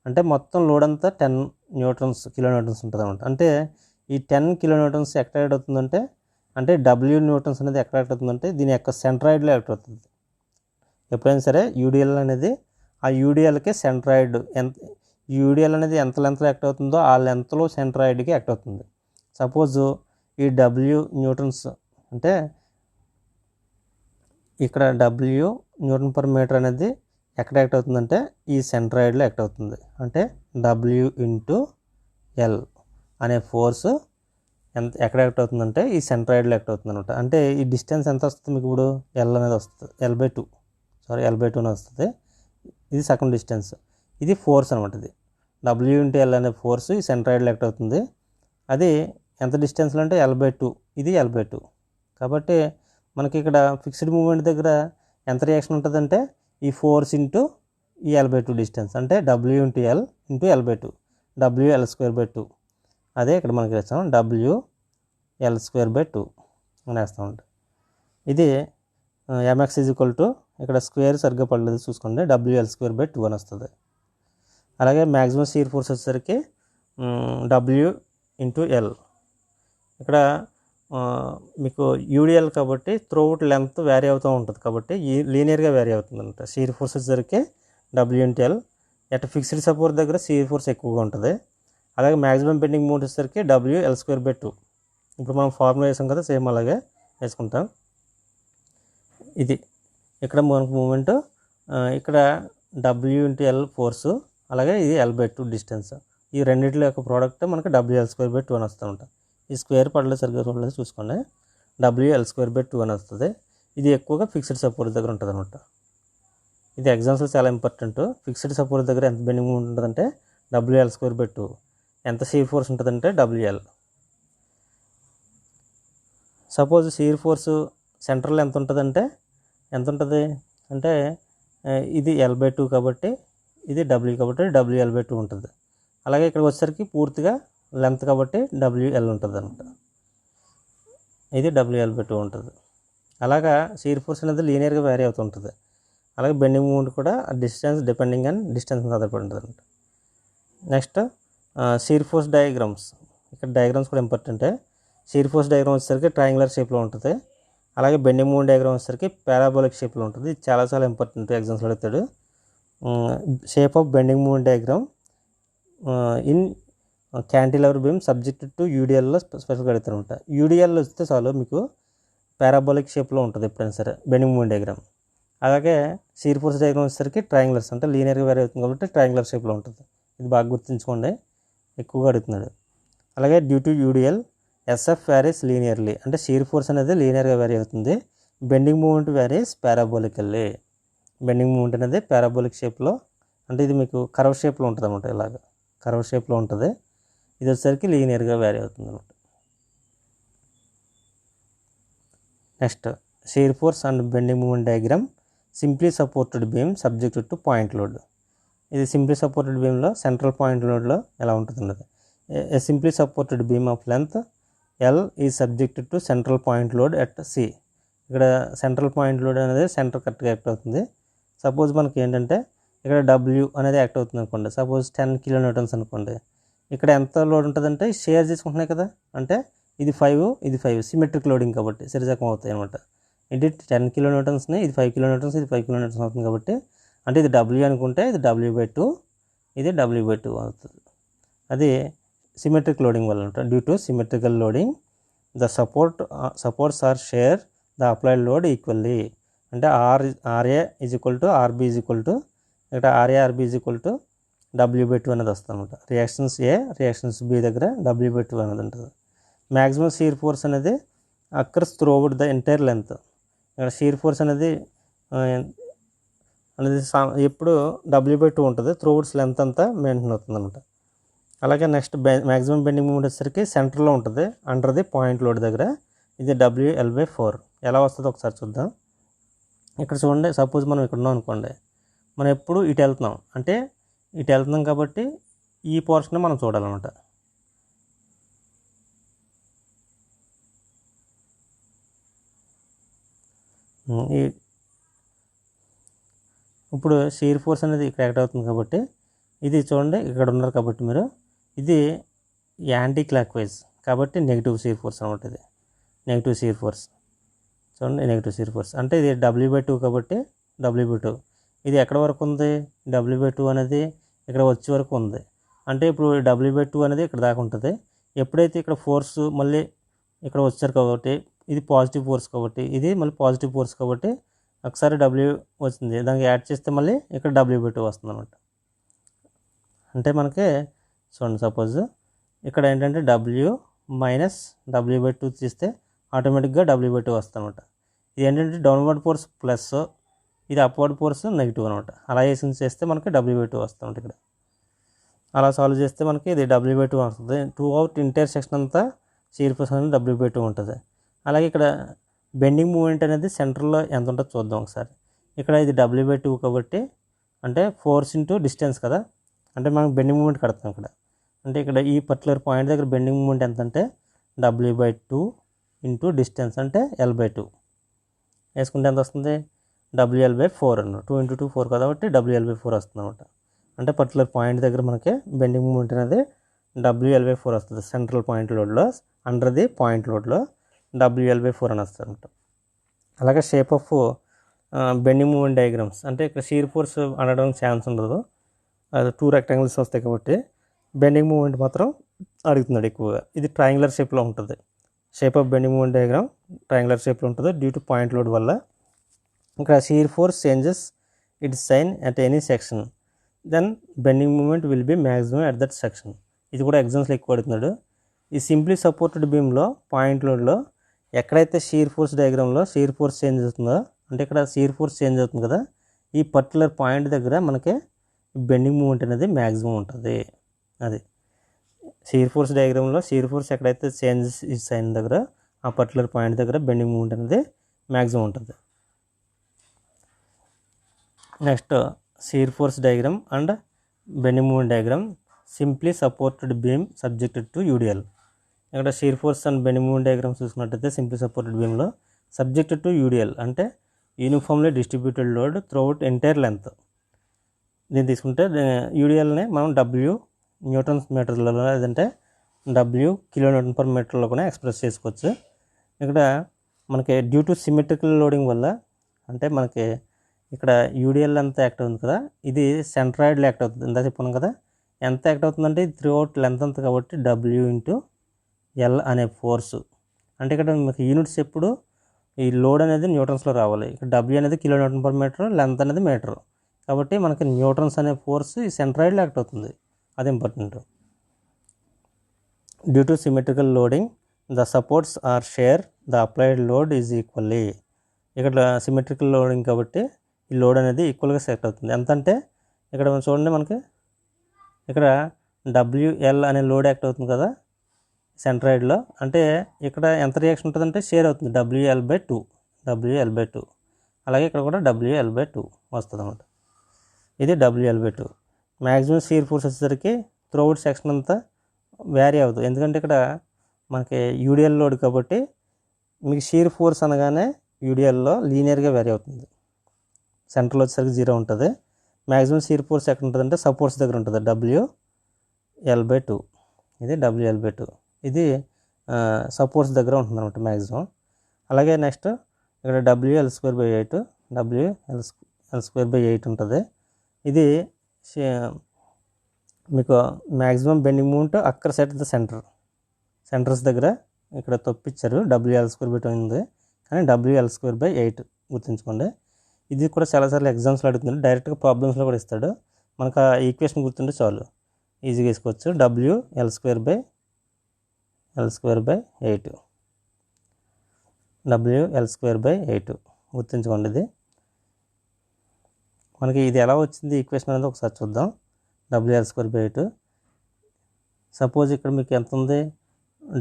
అంటే మొత్తం లోడ్ అంతా 10 కిలో న్యూటన్స్ ఉంటుంది అనమాట. అంటే ఈ 10 కిలో న్యూటన్స్ ఎక్కడ యాక్ట్ అవుతుందంటే అంటే W న్యూటన్స్ అనేది ఎక్కడ యాక్ట్ అవుతుందంటే దీని యొక్క సెంట్రాయిడ్లో యాక్ట్ అవుతుంది. ఎప్పుడైనా సరే యూడిఎల్ అనేది ఆ యూడిఎల్కి సెంట్రాయిడ్ యూడిఎల్ అనేది ఎంత లెంత్లో యాక్ట్ అవుతుందో ఆ లెంత్లో సెంట్రాయిడ్కి యాక్ట్ అవుతుంది. సపోజ్ ఈ W న్యూటన్స్ అంటే ఇక్కడ W న్యూటన్ పర్ మీటర్ అనేది ఎక్కడ యాక్ట్ అవుతుందంటే ఈ సెంట్రాయిడ్లో యాక్ట్ అవుతుంది. అంటే W/L అనే ఫోర్స్ ఎక్కడ యాక్ట్ అవుతుందంటే ఈ సెంట్రాయిడ్లో యాక్ట్ అవుతుంది అనమాట. అంటే ఈ డిస్టెన్స్ ఎంత వస్తుంది మీకు ఇప్పుడు L అనేది వస్తుంది, L/2 అని వస్తుంది. ఇది సగం డిస్టెన్స్, ఇది ఫోర్స్ అనమాట. ఇది W/L అనే ఫోర్స్ ఈ సెంట్రాయిడ్లో యాక్ట్ అవుతుంది. అది ఎంత డిస్టెన్స్లో అంటే L/2, ఇది L/2. కాబట్టి మనకి ఇక్కడ ఫిక్స్డ్ మూమెంట్ దగ్గర ఎంత రియాక్షన్ ఉంటుందంటే ఈ ఫోర్స్ ఇంటూ ఈ L/2 డిస్టెన్స్, అంటే W/L ఇంటూ L/2, WL²/2. అదే ఇక్కడ మనకి వేస్తాం WL²/2 అని వేస్తాం. ఇది MX = ఇక్కడ స్క్వేర్ సరిగ్గా పడలేదు చూసుకోండి, WL²/2 అని వస్తుంది. అలాగే మ్యాక్సిమం షీర్ ఫోర్స్ వచ్చేసరికి W/L. ఇక్కడ మీకు యూడిఎల్ కాబట్టి త్రూఅవుట్ లెంత్ వేరీ అవుతూ ఉంటుంది కాబట్టి లీనియర్గా వేరీ అవుతుంది అనమాట. షీర్ ఫోర్స్ వచ్చేసరికి W/L. ఎట్ ఫిక్స్డ్ సపోర్ట్ దగ్గర షీర్ ఫోర్స్ ఎక్కువగా ఉంటుంది. అలాగే మ్యాక్సిమం బెండింగ్ మూమెంట్ వచ్చేసరికి WL²/2. ఇప్పుడు మనం ఫార్ములా వేసాం కదా, సేమ్ అలాగే వేసుకుంటాం. ఇది ఇక్కడ మనకు మూమెంట్, ఇక్కడ W/L ఫోర్సు, అలాగే ఇది L/2 డిస్టెన్స్. ఈ రెండింటి యొక్క ప్రోడక్ట్ మనకి WL²/2 అని వస్తూ ఉంటాం. ఈ స్క్వేర్ పడలేదు సరిగ్గా చూడలేదు చూసుకోండి, WL²/2 అని వస్తుంది. ఇది ఎక్కువగా ఫిక్స్డ్ సపోర్ట్ దగ్గర ఉంటుంది అనమాట. ఇది ఎగ్జామ్స్లో చాలా ఇంపార్టెంట్. ఫిక్స్డ్ సపోర్ట్ దగ్గర ఎంత బెండింగ్ మూమెంట్ ఉంటుందంటే WL²/2, ఎంత షీర్ ఫోర్స్ ఉంటుందంటే WL. సపోజ్ షీర్ ఫోర్స్ సెంటర్లో ఎంత ఉంటుంది అంటే ఇది L/2 కాబట్టి ఇది W కాబట్టి WL/2 ఉంటుంది. అలాగే ఇక్కడికి వచ్చేసరికి పూర్తిగా లెంత్ కాబట్టి WL ఉంటుంది అనమాట, ఇది WL/2 ఉంటుంది. అలాగా షీర్ ఫోర్స్ అనేది లీనియర్గా వేరీ అవుతుంటుంది. అలాగే బెండింగ్ మూమెంట్ కూడా డిస్టెన్స్ డిపెండింగ్ ఆన్ డిస్టెన్స్ మీద ఆధారపడి ఉంటుంది అనమాట. Next shear force diagrams. ఇక్కడ డయాగ్రామ్స్ కూడా ఇంపార్టెంటే. షీర్ ఫోర్స్ డయాగ్రామ్ వచ్చేసరికి ట్రయాంగులర్ షేప్లో ఉంటుంది. అలాగే బెండింగ్ మూమెంట్ డయాగ్రామ్ వచ్చేసరికి పారాబోలిక్ షేప్లో ఉంటుంది. ఇది చాలా ఇంపార్టెంట్, ఎగ్జామ్స్లో అడుగుతాడు. Shape of bending moment diagram in cantilever beam subjected to యూడిఎల్లో స్పెషల్గా అడుగుతారు అనమాట. యూడిఎల్ వస్తే చాలు మీకు పారాబోలిక్ షేప్లో ఉంటుంది ఎప్పుడైనా సరే బెండింగ్ మూమెంట్ డయాగ్రామ్. అలాగే షీర్ ఫోర్స్ డయాగ్రామ్ వచ్చేసరికి ట్రయాంగులర్స్ అంటే లీనియర్గా వేరీ అవుతుంది కాబట్టి ట్రయాంగులర్ షేప్లో ఉంటుంది. ఇది బాగా గుర్తుంచుకోండి, ఎక్కువగా అడుగుతున్నాడు. అలాగే due to UDL SF varies linearly అంటే షీర్ ఫోర్స్ అనేది లీనియర్గా వేరీ అవుతుంది. Bending moment varies parabolically. Bending moment అనేది పారాబోలిక్ షేప్లో అంటే ఇది మీకు కర్వ్ షేప్లో ఉంటుంది అన్నమాట. ఇలాగ కర్వ్ షేప్లో ఉంటుంది. ఇది వచ్చేసరికి లీనియర్గా వేరీ అవుతుంది అన్నమాట. Next shear force and bending moment diagram simply supported beam subjected to point load. ఇది సింప్లీ సపోర్టెడ్ బీమ్లో సెంట్రల్ పాయింట్ లోడ్లో ఎలా ఉంటుందన్నది. A simply supported beam of length L is subjected to central point load at C. ఇక్కడ central point load అనేది centre కరెక్ట్గా act అవుతుంది. Suppose మనకి ఏంటంటే ఇక్కడ డబ్ల్యూ అనేది యాక్ట్ అవుతుంది అనుకోండి. సపోజ్ 10 కిలోన్యూటన్స్ అనుకోండి. ఇక్కడ ఎంత లోడ్ ఉంటుందంటే షేర్ చేసుకుంటున్నాయి కదా, అంటే ఇది 5 ఇది 5 సిమెట్రిక్ లోడింగ్ కాబట్టి సరిజకం అవుతాయి అనమాట. ఇది 10 కిలోన్యూటన్స్ని ఇది 5 కిలోన్యూటన్స్ ఇది 5 కిలోన్యూటన్స్ అవుతుంది కాబట్టి అంటే ఇది డబ్ల్యూ అనుకుంటే ఇది W/2 ఇది W/2 అవుతుంది. అది సిమెట్రిక్ లోడింగ్ వల్ల ఉంటుంది. Due to symmetrical loading the supports are share the applied load equally. అంటే RA is equal to RB is equal to ఇక్కడ RA RB is equal to W/2 అనేది వస్తుంది అనమాట. రియాక్షన్స్ A రియాక్షన్స్ B దగ్గర W/2 అనేది ఉంటుంది. Maximum shear force అనేది occurs through out the entire length. ఇక్కడ షీర్ ఫోర్స్ అనేది ఎప్పుడు W/2 ఉంటుంది. త్రూ అవుట్స్ లెంత్ అంతా మెయింటైన్ అవుతుంది అనమాట. అలాగే నెక్స్ట్ మ్యాక్సిమం బెండింగ్ మూమెంట్ వచ్చేసరికి సెంటర్లో ఉంటుంది అండర్ ది పాయింట్ లోడ్ దగ్గర. ఇది WL/4 ఎలా వస్తుందో ఒకసారి చూద్దాం. ఇక్కడ చూడండి, సపోజ్ మనం ఇక్కడ ఉన్నాం అనుకోండి, మనం ఎప్పుడు ఇటు వెళ్తున్నాం అంటే ఇటు వెళ్తున్నాం కాబట్టి ఈ పోర్షన్ మనం చూడాలన్నమాట. ఇప్పుడు షీర్ ఫోర్స్ అనేది ఇక్కడ యాక్ట్ అవుతుంది కాబట్టి ఇది చూడండి ఇక్కడ ఉన్నారు కాబట్టి మీరు ఇది యాంటీ క్లాక్ వైజ్ కాబట్టి నెగిటివ్ షీర్ ఫోర్స్ అనమాట. ఇది నెగిటివ్ షీర్ ఫోర్స్ చూడండి, నెగిటివ్ షీర్ ఫోర్స్ అంటే ఇది W/2 కాబట్టి W/2 ఇది ఎక్కడ వరకు ఉంది, W/2 అనేది ఇక్కడ వచ్చే వరకు ఉంది. అంటే ఇప్పుడు W/2 అనేది ఇక్కడ దాకా ఉంటుంది. ఎప్పుడైతే ఇక్కడ ఫోర్స్ మళ్ళీ ఇక్కడ వచ్చారు కాబట్టి ఇది పాజిటివ్ ఫోర్స్ కాబట్టి ఇది మళ్ళీ పాజిటివ్ ఫోర్స్ కాబట్టి ఒకసారి W వచ్చింది, దానికి యాడ్ చేస్తే మళ్ళీ ఇక్కడ W/2 వస్తుంది అనమాట. అంటే మనకి చూడండి, సపోజ్ ఇక్కడ ఏంటంటే W మైనస్ W/2 తీస్తే ఆటోమేటిక్గా W/2 వస్తుంది అనమాట. ఇది ఏంటంటే డౌన్వర్డ్ ఫోర్స్ ప్లస్ ఇది అప్వర్డ్ ఫోర్స్ నెగిటివ్ అనమాట. అలా చేస్తే మనకి W/2 వస్తుంది ఇక్కడ. అలా సాల్వ్ చేస్తే మనకి ఇది W/2 వస్తుంది. టూ అవుట్ ఇంటర్ సెక్షన్ అంతా షీర్ ఫోర్స్ అనేది W/2 ఉంటుంది. అలాగే ఇక్కడ బెండింగ్ మూమెంట్ అనేది సెంటర్లో ఎంత ఉంటుందో చూద్దాం ఒకసారి. ఇక్కడ ఇది W/2 కాబట్టి అంటే ఫోర్స్ ఇంటూ డిస్టెన్స్ కదా, అంటే మనం బెండింగ్ మూమెంట్ కడతాం ఇక్కడ. అంటే ఇక్కడ ఈ పర్టికులర్ పాయింట్ దగ్గర బెండింగ్ మూమెంట్ ఎంత అంటే W/2 ఇంటూ డిస్టెన్స్ అంటే L/2 వేసుకుంటే ఎంత వస్తుంది, WL/4 అన్నమాట. 2 × 2 4 కాబట్టి WL/4 వస్తుంది అనమాట. అంటే పర్టికులర్ పాయింట్ దగ్గర మనకి బెండింగ్ మూమెంట్ అనేది WL/4 వస్తుంది. సెంట్రల్ పాయింట్ లోడ్లో అండర్ ది పాయింట్ లోడ్లో WL/4 అని వస్తుంది అనమాట. అలాగే shape of bending moment diagrams అంటే ఇక్కడ షీర్ ఫోర్స్ అనడానికి ఛాన్స్ ఉండదు, అది 2 రెక్టాంగిల్స్ వస్తాయి కాబట్టి బెండింగ్ మూమెంట్ మాత్రం అడుగుతున్నాడు ఎక్కువగా. ఇది ట్రయాంగులర్ షేప్లో ఉంటుంది. Shape of bending moment diagram triangular షేప్లో ఉంటుంది డ్యూ టు పాయింట్ లోడ్ వల్ల. ఇక్కడ shear force changes its sign at any section then bending moment will be maximum at that section. ఇది కూడా ఎగ్జామ్స్లో ఎక్కువ అడుగుతున్నాడు. ఈ సింప్లీ సపోర్టెడ్ బీమ్లో పాయింట్ లోడ్లో ఎక్కడైతే షీర్ ఫోర్స్ డయాగ్రామ్లో షీర్ ఫోర్స్ చేంజ్ అవుతుందో అంటే ఇక్కడ షీర్ ఫోర్స్ చేంజ్ అవుతుంది కదా, ఈ పర్టికులర్ పాయింట్ దగ్గర మనకి బెండింగ్ మూమెంట్ అనేది మ్యాక్సిమం ఉంటుంది. అది షీర్ ఫోర్స్ డయాగ్రామ్లో షీర్ ఫోర్స్ ఎక్కడైతే చేంజెస్ ఇస్ అయిన దగ్గర ఆ పర్టికులర్ పాయింట్ దగ్గర బెండింగ్ మూమెంట్ అనేది మ్యాక్సిమం ఉంటుంది. Next shear force diagram and bending moment diagram simply supported beam subjected to UDL. ఇక్కడ shear force and bending moment diagram చూసుకున్నట్టయితే సింప్లీ సపోర్టెడ్ బీమ్లో సబ్జెక్టెడ్ టు యూడిఎల్ అంటే uniformly distributed load throughout entire length. దీన్ని తీసుకుంటే యూడిఎల్ని మనం W Newton's మీటర్లలో లేదంటే W kN/m కూడా express చేసుకోవచ్చు. ఇక్కడ మనకి డ్యూ టు సిమెట్రికల్ లోడింగ్ వల్ల అంటే మనకి ఇక్కడ యూడిఎల్ అంతా యాక్ట్ అవుతుంది కదా, ఇది సెంట్రాయిడ్లో యాక్ట్ అవుతుంది. ఇందా చెప్పాను కదా, ఎంత యాక్ట్ అవుతుందంటే త్రూ అవుట్ లెంత్ అంతా కాబట్టి W × L అనే ఫోర్సు. అంటే ఇక్కడ మీకు యూనిట్స్ ఎప్పుడు ఈ లోడ్ అనేది న్యూటన్స్లో రావాలి. ఇక్కడ డబ్ల్యూ అనేది kilo newton per metre, length అనేది మీటర్. కాబట్టి మనకి న్యూటన్స్ అనే ఫోర్స్ ఈ సెంట్రాయిడ్లో యాక్ట్ అవుతుంది. అది important. Due to symmetrical loading the supports are share the applied load is equally. ఇక్కడ సిమెట్రికల్ లోడింగ్ కాబట్టి ఈ లోడ్ అనేది ఈక్వల్గా సెట్ అవుతుంది. ఎంత అంటే ఇక్కడ చూడండి, మనకి ఇక్కడ డబ్ల్యూఎల్ అనే లోడ్ యాక్ట్ అవుతుంది కదా సెంట్రాయిడ్లో. అంటే ఇక్కడ ఎంత రియాక్షన్ ఉంటుందంటే షేర్ అవుతుంది WL/2. అలాగే ఇక్కడ కూడా WL/2 వస్తుంది అన్నమాట. ఇది WL/2. మ్యాక్సిమం షీర్ ఫోర్స్ వచ్చేసరికి త్రూఅవుట్ సెక్షన్ అంతా వ్యారీ అవుతుంది. ఎందుకంటే ఇక్కడ మనకి యూడిఎల్ లోడ్ కాబట్టి మీకు షీర్ ఫోర్స్ అనగానే యూడిఎల్లో లీనియర్గా వ్యారీ అవుతుంది. సెంటర్లో వచ్చేసరికి 0 ఉంటుంది. మ్యాక్సిమం షీర్ ఫోర్స్ ఎక్కడ ఉంటుందంటే సపోర్ట్స్ దగ్గర ఉంటుంది, WL/2. ఇది WL/2. ఇది సపోర్ట్స్ దగ్గర ఉంటుంది అనమాట మ్యాక్సిమం. అలాగే నెక్స్ట్ ఇక్కడ WL²/8 ఉంటుంది. ఇది మీకు మ్యాక్సిమం బెండింగ్ మూమెంట్ అక్కడ సెట్ ద సెంటర్స్ దగ్గర ఇక్కడ తప్పించారు. WL² ఉంది కానీ WL²/8 గుర్తుంచుకోండి. ఇది కూడా చాలాసార్లు ఎగ్జామ్స్లో అడుగుతుంది, డైరెక్ట్గా ప్రాబ్లమ్స్లో కూడా ఇస్తాడు. మనకు ఆ ఈక్వేషన్ గుర్తుంటే చాలు, ఈజీగా వేసుకోవచ్చు. WL²/8 గుర్తుంచుకోండి. ఇది మనకి ఇది ఎలా వచ్చింది ఈక్వేషన్ అనేది ఒకసారి చూద్దాం. WL²/8. సపోజ్ ఇక్కడ మీకు ఎంత ఉంది,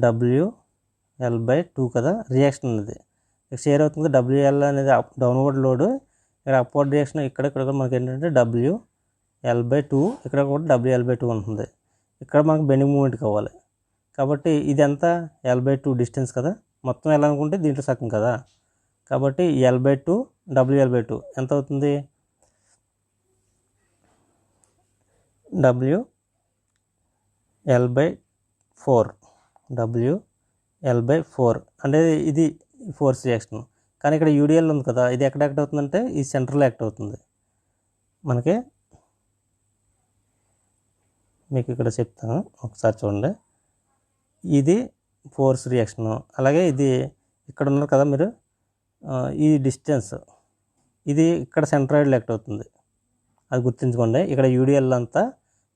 WL/2 కదా రియాక్షన్ అనేది షేర్ అవుతుంది. WL అనేది డౌన్వర్డ్ లోడ్, ఇక్కడ అప్వర్డ్ రియాక్షన్ ఇక్కడ మనకి ఏంటంటే WL/2, ఇక్కడ కూడా WL/2 ఉంటుంది. ఇక్కడ మనకు బెండింగ్ మూమెంట్ కావాలి కాబట్టి ఇది ఎంత L/2 డిస్టెన్స్ కదా, మొత్తం ఎలా అనుకుంటే దీంట్లో సగం కదా. కాబట్టి L/2 WL/2 ఎంత అవుతుంది, WL/4 అంటే ఇది ఫోర్స్ రియాక్షన్. కానీ ఇక్కడ యూడిఎల్ ఉంది కదా, ఇది ఎక్కడ యాక్ట్ అవుతుందంటే ఈ సెంటర్లో యాక్ట్ అవుతుంది. మనకి మీకు ఇక్కడ చెప్తాను ఒకసారి చూడండి. ఇది ఫోర్స్ రియాక్షన్. అలాగే ఇది ఇక్కడ ఉన్నారు కదా మీరు, ఈ డిస్టెన్స్ ఇది ఇక్కడ సెంట్రాయిడ్లో యాక్ట్ అవుతుంది, అది గుర్తుంచుకోండి. ఇక్కడ యూడిఎల్ అంతా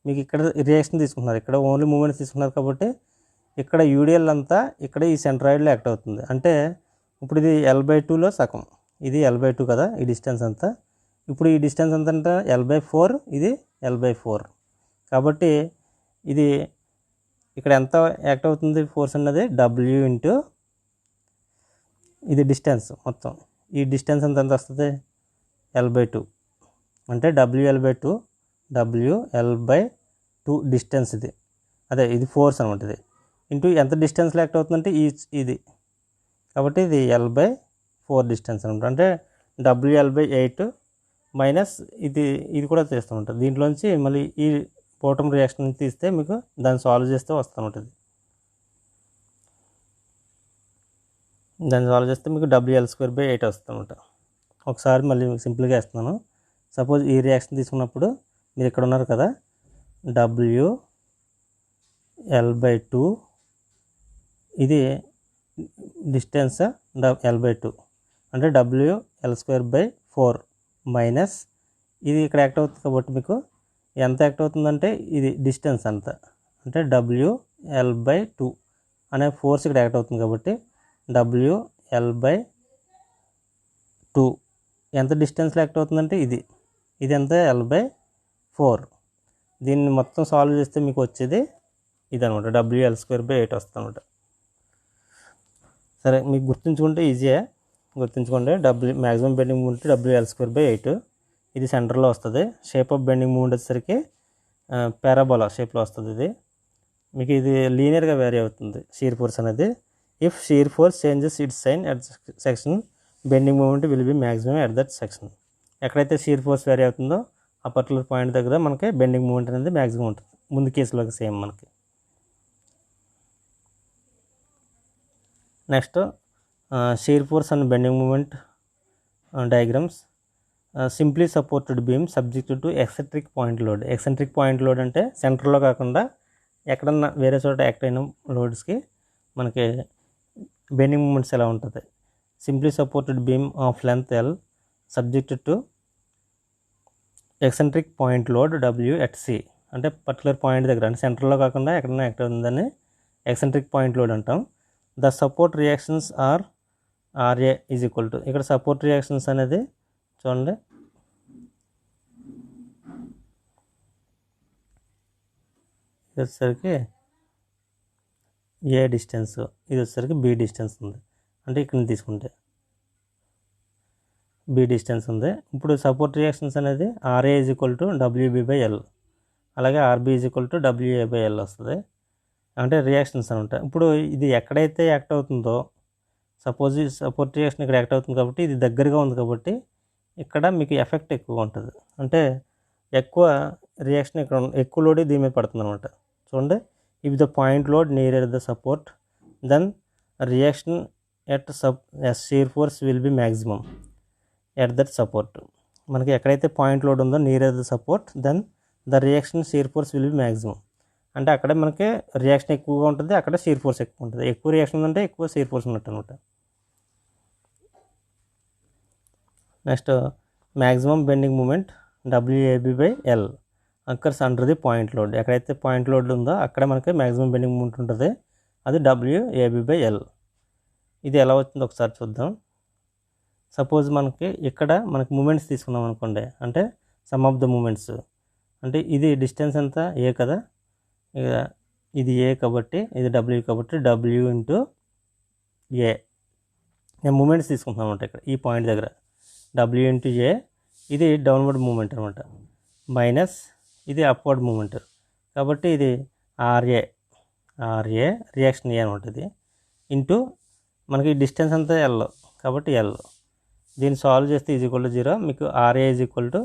మీకు ఇక్కడ రియాక్షన్ తీసుకుంటున్నారు, ఇక్కడ ఓన్లీ మూమెంట్స్ తీసుకున్నారు కాబట్టి ఇక్కడ యూడిఎల్ అంతా ఇక్కడ ఈ సెంట్రాయిడ్లో యాక్ట్ అవుతుంది. అంటే ఇప్పుడు ఇది L/2లో సగం, ఇది L/2 కదా ఈ డిస్టెన్స్ అంతా. ఇప్పుడు ఈ డిస్టెన్స్ ఎంత అంటే L/4, ఇది L/4. కాబట్టి ఇది ఇక్కడ ఎంత యాక్ట్ అవుతుంది ఫోర్స్ అన్నది W ఇంటూ ఇది డిస్టెన్స్ మొత్తం. ఈ డిస్టెన్స్ ఎంత వస్తుంది L/2 అంటే WL/2 డిస్టెన్స్ ఇది, అదే ఇది ఫోర్స్ అనమాట. ఇది ఇంటూ ఎంత డిస్టెన్స్లో యాక్ట్ అవుతుందంటే ఇది, కాబట్టి ఇది L/4 డిస్టెన్స్ అనమాట. అంటే WL/8 మైనస్ ఇది కూడా చేస్తూ ఉంటుంది. దీంట్లోంచి మళ్ళీ ఈ బాటమ్ రియాక్షన్ తీస్తే మీకు దాన్ని సాల్వ్ చేస్తే వస్తుంది. దాన్ని సాల్వ్ చేస్తే మీకు WL²/8 వస్తుందన్నమాట. ఒకసారి మళ్ళీ మీకు సింపుల్గా వేస్తున్నాను. సపోజ్ ఈ రియాక్షన్ తీసుకున్నప్పుడు మీరు ఇక్కడ ఉన్నారు కదా, WL/2 ఇది డిస్టెన్స్ L/2 అంటే WL²/4 మైనస్ ఇది ఇక్కడ యాక్ట్ అవుతుంది కాబట్టి మీకు ఎంత యాక్ట్ అవుతుందంటే ఇది డిస్టెన్స్ అంత, అంటే WL/2 అనే ఫోర్స్ ఇక్కడ యాక్ట్ అవుతుంది కాబట్టి WL/2 ఎంత డిస్టెన్స్లో యాక్ట్ అవుతుందంటే ఇది ఎంత L/4. దీన్ని మొత్తం సాల్వ్ చేస్తే మీకు వచ్చేది ఇదనమాట, WL²/8 వస్తుంది అనమాట. సరే మీకు గుర్తుంచుకుంటే ఈజీయే, గుర్తుంచుకోండి. Maximum bending moment WL²/8. ఇది సెంటర్లో వస్తుంది. షేప్ ఆఫ్ బెండింగ్ మూమెంట్ వచ్చేసరికి పారాబోలా షేప్లో వస్తుంది. మీకు ఇది లీనియర్గా వేరీ అవుతుంది షీర్ ఫోర్స్ అనేది. If shear force changes its sign at section, bending moment will be maximum at that section. ఎక్కడైతే షీర్ ఫోర్స్ వేరీ అవుతుందో ఆ పర్టికులర్ పాయింట్ దగ్గర మనకి బెండింగ్ మూమెంట్ అనేది మ్యాక్సిమం ఉంటుంది. ముందు కేసులోకి సేమ్ మనకి. Next shear force and bending moment diagrams. Simply supported beam subjected to eccentric point load. Eccentric point load అంటే సెంటర్లో కాకుండా ఎక్కడన్నా వేరే చోట యాక్ట్ అయిన లోడ్స్కి మనకి బెండింగ్ మూమెంట్స్ ఎలా ఉంటుంది. Simply supported beam of length L subjected to eccentric point load W at C. అంటే పర్టికులర్ పాయింట్ దగ్గర, అంటే సెంటర్లో కాకుండా ఎక్కడైనా యాక్టివ్ ఉందని ఎక్సెంట్రిక్ పాయింట్ లోడ్ అంటాం. The support reactions are RA is equal to, ఇక్కడ సపోర్ట్ రియాక్షన్స్ అనేది చూడండి, ఇది వచ్చేసరికి ఏ డిస్టెన్స్, ఇది వచ్చేసరికి బి డిస్టెన్స్ ఉంది. అంటే ఇక్కడ తీసుకుంటే బి డిస్టెన్స్ ఉంది. ఇప్పుడు సపోర్ట్ రియాక్షన్స్ అనేది RA is equal to WB by L, అలాగే RB is equal to WA by L వస్తుంది. అంటే రియాక్షన్స్ అనమాట. ఇప్పుడు ఇది ఎక్కడైతే యాక్ట్ అవుతుందో, సపోజ్ ఈ సపోర్ట్ రియాక్షన్ ఇక్కడ యాక్ట్ అవుతుంది కాబట్టి ఇది దగ్గరగా ఉంది కాబట్టి ఇక్కడ మీకు ఎఫెక్ట్ ఎక్కువ ఉంటుంది. అంటే ఎక్కువ రియాక్షన్ ఇక్కడ ఎక్కువ లోడ్ దీని మీద పడుతుంది అనమాట. చూడండి, if the point load near the support then reaction at shear force will be maximum at that support. మనకి ఎక్కడైతే పాయింట్ లోడ్ ఉందో near the support then the reaction shear force will be maximum. అంటే అక్కడే మనకి reaction ఎక్కువగా ఉంటుంది, అక్కడ shear force ఎక్కువ ఉంటుంది. ఎక్కువ రియాక్షన్ ఉందంటే ఎక్కువ షీర్ ఫోర్స్ ఉన్నట్టు అనమాట. Next maximum bending moment WAB by L occurs under the point load. ఎక్కడైతే పాయింట్ లోడ్ ఉందో అక్కడ మనకి మ్యాక్సిమం బెండింగ్ మూమెంట్ ఉంటుంది, అది డబ్ల్యూఏబి బై ఎల్. ఇది ఎలా వచ్చిందో ఒకసారి చూద్దాం. సపోజ్ మనకి ఇక్కడ మనకి మూమెంట్స్ తీసుకున్నాం అనుకోండి, అంటే సమ్ ఆఫ్ ద మూమెంట్స్, అంటే ఇది డిస్టెన్స్ ఎంత ఏ కదా, ఇది ఏ కాబట్టి ఇది డబ్ల్యూ కాబట్టి డబ్ల్యూ ఇంటూ ఏ. నేను మూమెంట్స్ తీసుకుంటున్నాను అనమాట. ఇక్కడ ఈ పాయింట్ దగ్గర డబ్ల్యూ ఇంటూ ఏ, ఇది డౌన్వర్డ్ మూమెంట్ అనమాట, మైనస్ ఇది అప్వర్డ్ మూమెంట్ కాబట్టి ఇది ఆర్ఏ రియాక్షన్ ఏ అనమాట. ఇది ఇంటూ మనకి డిస్టెన్స్ అంతా ఎల్ కాబట్టి ఎల్. దీన్ని సాల్వ్ చేస్తే ఈజ్ ఈక్వల్ టు 0, మీకు RA is equal to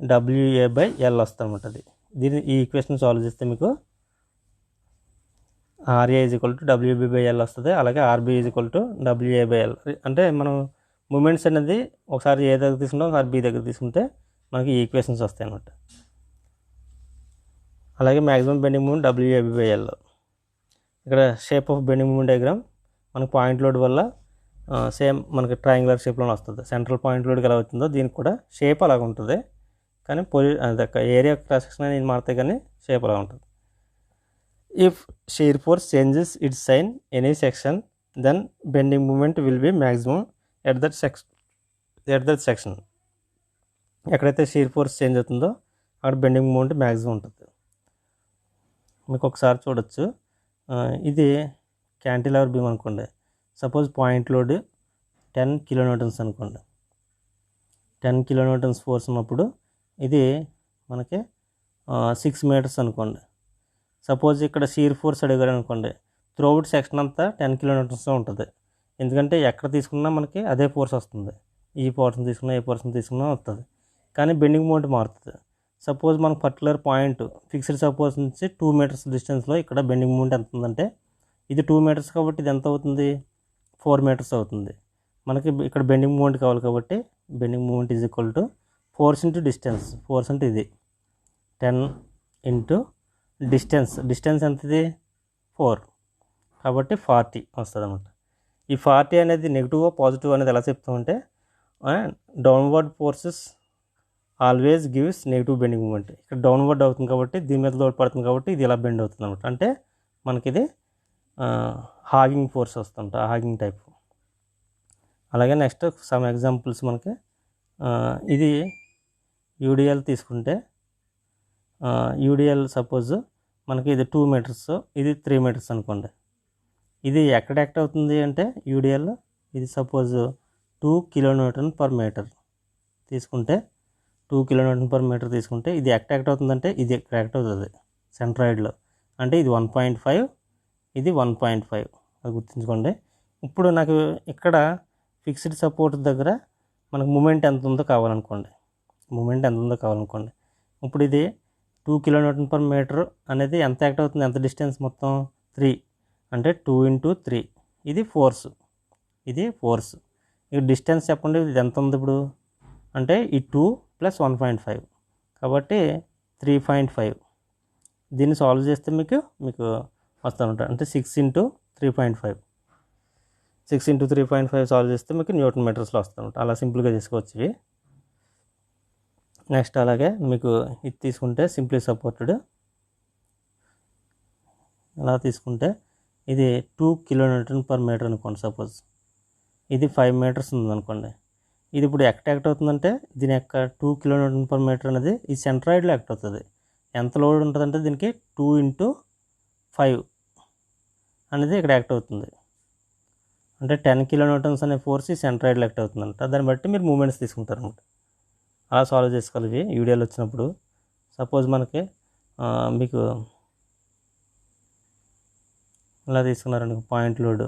WA by L వస్తుంది అనమాట. అది దీన్ని ఈ ఈక్వేషన్ సాల్వ్ చేస్తే మీకు RA is equal to WB by L వస్తుంది, అలాగే RB is equal to WA by L. అంటే మనం మూమెంట్స్ అనేది ఒకసారి ఏ దగ్గర తీసుకుంటాం, ఒకసారి బి దగ్గర తీసుకుంటే మనకి ఈ ఈక్వేషన్స్ వస్తాయి అనమాట. అలాగే maximum bending moment WAB by L. ఇక్కడ shape of bending moment diagram మనకి పాయింట్ లోడ్ వల్ల సేమ్ మనకి ట్రయాంగులర్ షేప్లోనే వస్తుంది. సెంట్రల్ పాయింట్ లోడ్కి ఎలా వచ్చిందో దీనికి కూడా షేప్ అలాగ ఉంటుంది, కానీ ఏరియా క్రాస్ సెక్షన్ అనేది మారుతాయి, కానీ షేప్ అలా ఉంటుంది. If shear force changes its sign any section then bending moment will be maximum at that section. ఎక్కడైతే షీర్ ఫోర్స్ చేంజ్ అవుతుందో అక్కడ బెండింగ్ మూమెంట్ మ్యాక్సిమం ఉంటుంది. మీకు ఒకసారి చూడొచ్చు, ఇది క్యాంటిలివర్ బీమ్ అనుకోండి. సపోజ్ పాయింట్ లోడ్ 10 కిలోన్యూటన్స్ అనుకోండి. 10 కిలోన్యూటన్స్ ఫోర్స్ ఉన్నప్పుడు ఇది మనకి 6 మీటర్స్ అనుకోండి. సపోజ్ ఇక్కడ షీర్ ఫోర్స్ అడిగారు అనుకోండి, త్రూఅవుట్ సెక్షన్ అంతా 10 కిలోన్యూటన్స్ ఉంటుంది. ఎందుకంటే ఎక్కడ తీసుకున్నా మనకి అదే ఫోర్స్ వస్తుంది. ఈ పోర్షన్ తీసుకున్నా ఏ పోర్షన్ తీసుకున్నా వస్తుంది, కానీ బెండింగ్ మూమెంట్ మారుతుంది. సపోజ్ మనకు పర్టికులర్ పాయింట్ ఫిక్స్డ్ సపోజ్ నుంచి 2 మీటర్స్ డిస్టెన్స్లో ఇక్కడ బెండింగ్ మూమెంట్ ఎంత ఉందంటే, ఇది 2 మీటర్స్ కాబట్టి ఇది ఎంత అవుతుంది, 4 మీటర్స్ అవుతుంది. మనకి ఇక్కడ బెండింగ్ మూమెంట్ కావాలి కాబట్టి bending moment is equal to force into distance. Force అంటే ఇది 10 ఇంటూ డిస్టెన్స్ ఎంత, ఇది 4 కాబట్టి 40 వస్తుంది అనమాట. ఈ 40 అనేది నెగిటివ్ పాజిటివ్ అనేది ఎలా చెప్తామంటే, downward forces always gives negative bending moment. ఇక్కడ డౌన్వర్డ్ అవుతుంది కాబట్టి దీని మీద లోడ్ పడుతుంది కాబట్టి ఇది ఇలా బెండ్ అవుతుంది అనమాట. అంటే మనకి ఇది హాగింగ్ ఫోర్స్ వస్తుంట, హాగింగ్ టైప్. అలాగే నెక్స్ట్ సమ్ ఎగ్జాంపుల్స్ మనకి ఇది యూడిఎల్ తీసుకుంటే, యూడిఎల్ సపోజ్ మనకి ఇది 2 మీటర్స్, ఇది 3 మీటర్స్ అనుకోండి. ఇది ఎక్కడ యాక్ట్ అవుతుంది అంటే యూడిఎల్, ఇది సపోజ్ 2 కిలోన్యూటన్ పర్ మీటర్ తీసుకుంటే, 2 కిలోన్యూటన్ పర్ మీటర్ తీసుకుంటే ఇది యాక్ట్ అవుతుందంటే ఇది ఎక్కడ యాక్ట్ అవుతుంది సెంట్రాయిడ్లో, అంటే ఇది 1.5, ఇది 1.5, అది గుర్తుంచుకోండి. ఇప్పుడు నాకు ఇక్కడ ఫిక్స్డ్ సపోర్ట్ దగ్గర మనకు మూమెంట్ ఎంత ఉందో కావాలనుకోండి, ఇప్పుడు ఇది 2 కిలోన్యూటన్ పర్ మీటర్ అనేది ఎంత యాక్ట్ అవుతుంది, ఎంత డిస్టెన్స్ మొత్తం 3, అంటే 2 ఇంటూ 3, ఇది ఫోర్స్. ఇక డిస్టెన్స్ చెప్పండి, ఇది ఎంత ఉంది ఇప్పుడు అంటే ఈ 2 + 1.5 కాబట్టి 3.5. దీన్ని సాల్వ్ చేస్తే మీకు వస్తూ ఉంటాయి, అంటే 6 ఇంటూ 3.5. 6 × 3.5 సాల్వ్ చేస్తే మీకు న్యూటన్ మీటర్స్లో వస్తుంది. అలా సింపుల్గా చేసుకోవచ్చు ఇవి. నెక్స్ట్ అలాగే మీకు ఇది తీసుకుంటే సింప్లీ సపోర్టెడ్, అలా తీసుకుంటే ఇది 2 kN/m అనుకోండి. సపోజ్ ఇది 5 మీటర్స్ ఉందనుకోండి. ఇది ఇప్పుడు యాక్ట్ అవుతుందంటే దీని యొక్క 2 kN/m అనేది ఈ సెంట్రాయిడ్లో యాక్ట్ అవుతుంది. ఎంత లోడ్ ఉంటుందంటే దీనికి 2 × 5 అనేది ఇక్కడ యాక్ట్ అవుతుంది. అంటే 10 kN అనే ఫోర్స్ ఈ సెంట్రాయిడ్లో యాక్ట్ అవుతుందంట. దాన్ని బట్టి మీరు మూమెంట్స్ తీసుకుంటారు అనమాట. అలా సాల్వ్ చేసుకోవాలి ఇవి వీడియోలు వచ్చినప్పుడు. సపోజ్ మనకి మీకు ఇలా తీసుకున్నారండి, పాయింట్ లోడ్